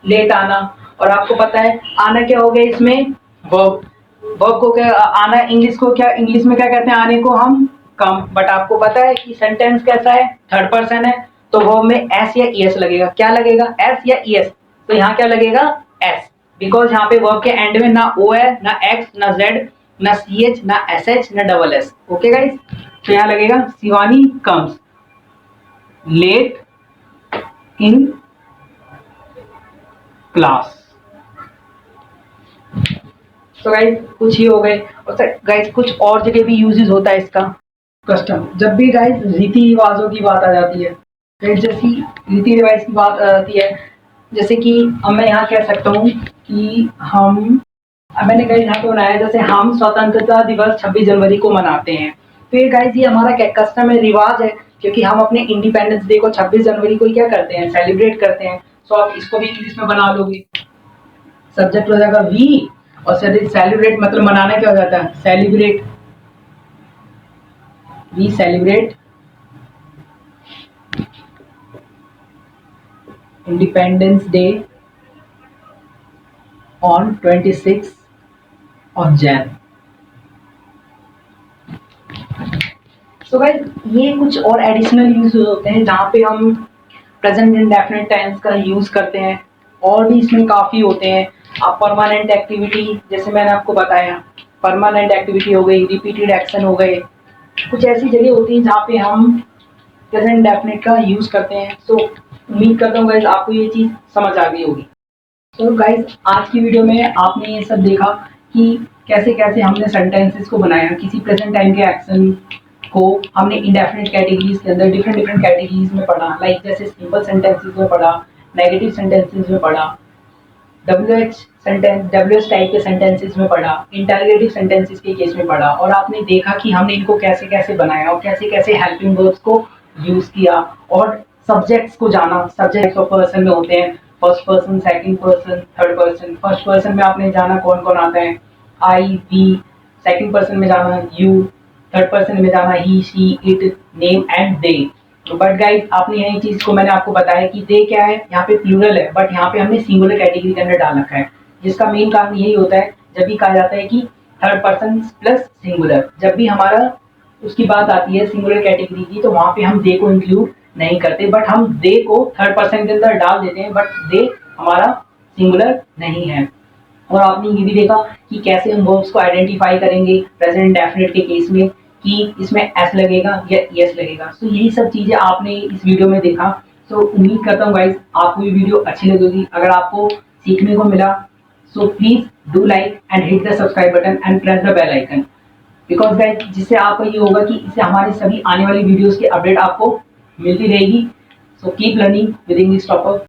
Speaker 1: लेट आना, और आपको पता है आना क्या हो गया इसमें, वर्ब। वर्ब को क्या आना, इंग्लिश में क्या कहते हैं आने को, हम कम। बट आपको पता है कि सेंटेंस कैसा है, थर्ड पर्सन है, तो वर्ब में एस या ईएस लगेगा। क्या लगेगा, एस या ईएस। तो यहाँ क्या लगेगा, एस, बिकॉज यहाँ पे वर्ब के एंड में ना ओ है, ना एक्स, ना जेड, ना सी एच, ना एस एच, ना डबल एस। ओके गाइस, तो यहाँ लगेगा Shivani comes late in class. तो गाइस कुछ ही हो गए, और गाइस कुछ और जगह भी यूजेस होता है इसका। कस्टम, जब भी गाइस रीति रिवाजों की बात आ जाती है, गाइस जैसी रीति रिवाज की बात आ जाती है, जैसे कि अब मैं यहाँ कह सकता हूँ कि मैंने गाइस यहाँ पे बनाया, जैसे हम स्वतंत्रता दिवस 26 जनवरी को मनाते हैं। तो ये गाइस ये हमारा क्या कस्टम है, रिवाज है, क्योंकि हम अपने इंडिपेंडेंस डे को 26 जनवरी को क्या करते हैं, सेलिब्रेट करते हैं। सो आप इसको भी इंग्लिश में बना लोगे, सब्जेक्ट हो जाएगा वी, और सेलिब्रेट मतलब मनाना क्या हो जाता है, celebrate, we celebrate independence day on 26 of Jan. So guys ये कुछ और एडिशनल यूज होते हैं जहाँ पे हम प्रेजेंट इंडेफिनिट टेंस का यूज करते हैं, और भी इसमें काफी होते हैं। आप परमानेंट एक्टिविटी, जैसे मैंने आपको बताया, परमानेंट एक्टिविटी हो गई, रिपीटेड एक्शन हो गए, कुछ ऐसी जगह होती है जहाँ पे हम प्रेजेंट इंडेफिनिट का यूज करते हैं। सो उम्मीद करता हूँ गाइस आपको ये चीज समझ आ गई होगी। तो गाइस आज की वीडियो में आपने ये सब देखा कि कैसे कैसे हमने सेंटेंसेस को बनाया, किसी प्रेजेंट टाइम के एक्शन को हमने इंडेफिनिट कैटेगरीज के अंदर डिफरेंट डिफरेंट कैटेगरीज में पढ़ा। लाइक जैसे सिंपल सेंटेंसेस में पढ़ा, नेगेटिव सेंटेंसेस में पढ़ा, WH टाइप के सेंटेंसेस में पढ़ा, इंटरगेटिव सेंटेंसेस के केस में पढ़ा, और आपने देखा कि हमने इनको कैसे कैसे बनाया और कैसे कैसे हेल्पिंग वर्ब्स को यूज किया, और सब्जेक्ट्स को जाना। सब्जेक्ट्स ऑफ पर्सन में होते हैं first person, second person, third person. First person में आपने जाना कौन कौन आता है, आई, वी। सेकंड पर्सन में जाना यू, थर्ड पर्सन में जाना he, she, it, name and they. But guys आपने यही चीज को मैंने आपको बताया कि दे क्या है, यहाँ पे प्लूरल है, बट यहाँ पे हमने सिंगुलर कैटेगरी के अंदर डाल रखा है, जिसका मेन कारण यही होता है जब भी कहा जाता है कि थर्ड पर्सन प्लस सिंगुलर, जब भी हमारा उसकी बात आती है सिंगुलर कैटेगरी की, तो वहां पे हम दे को इंक्लूड नहीं करते, बट हम दे को थर्ड पर्सन के अंदर डाल देते हैं, बट दे हमारा सिंगुलर नहीं है। और आपने ये भी देखा कि कैसे हम वर्ब्स को आइडेंटिफाई करेंगे प्रेजेंट इंडेफिनिट के केस में, कि इसमें एस लगेगा या एस लगेगा। सो यही सब चीजें आपने इस वीडियो में देखा। सो उम्मीद करता हूँ गाइस आपको ये वीडियो अच्छी लगेगी। अगर आपको सीखने को मिला, so please do like and hit the subscribe button and press the bell icon, because guys जिससे आपका ये होगा कि इससे हमारी सभी आने वाली वीडियोस की अपडेट आपको मिलती रहेगी। So keep learning with English topper.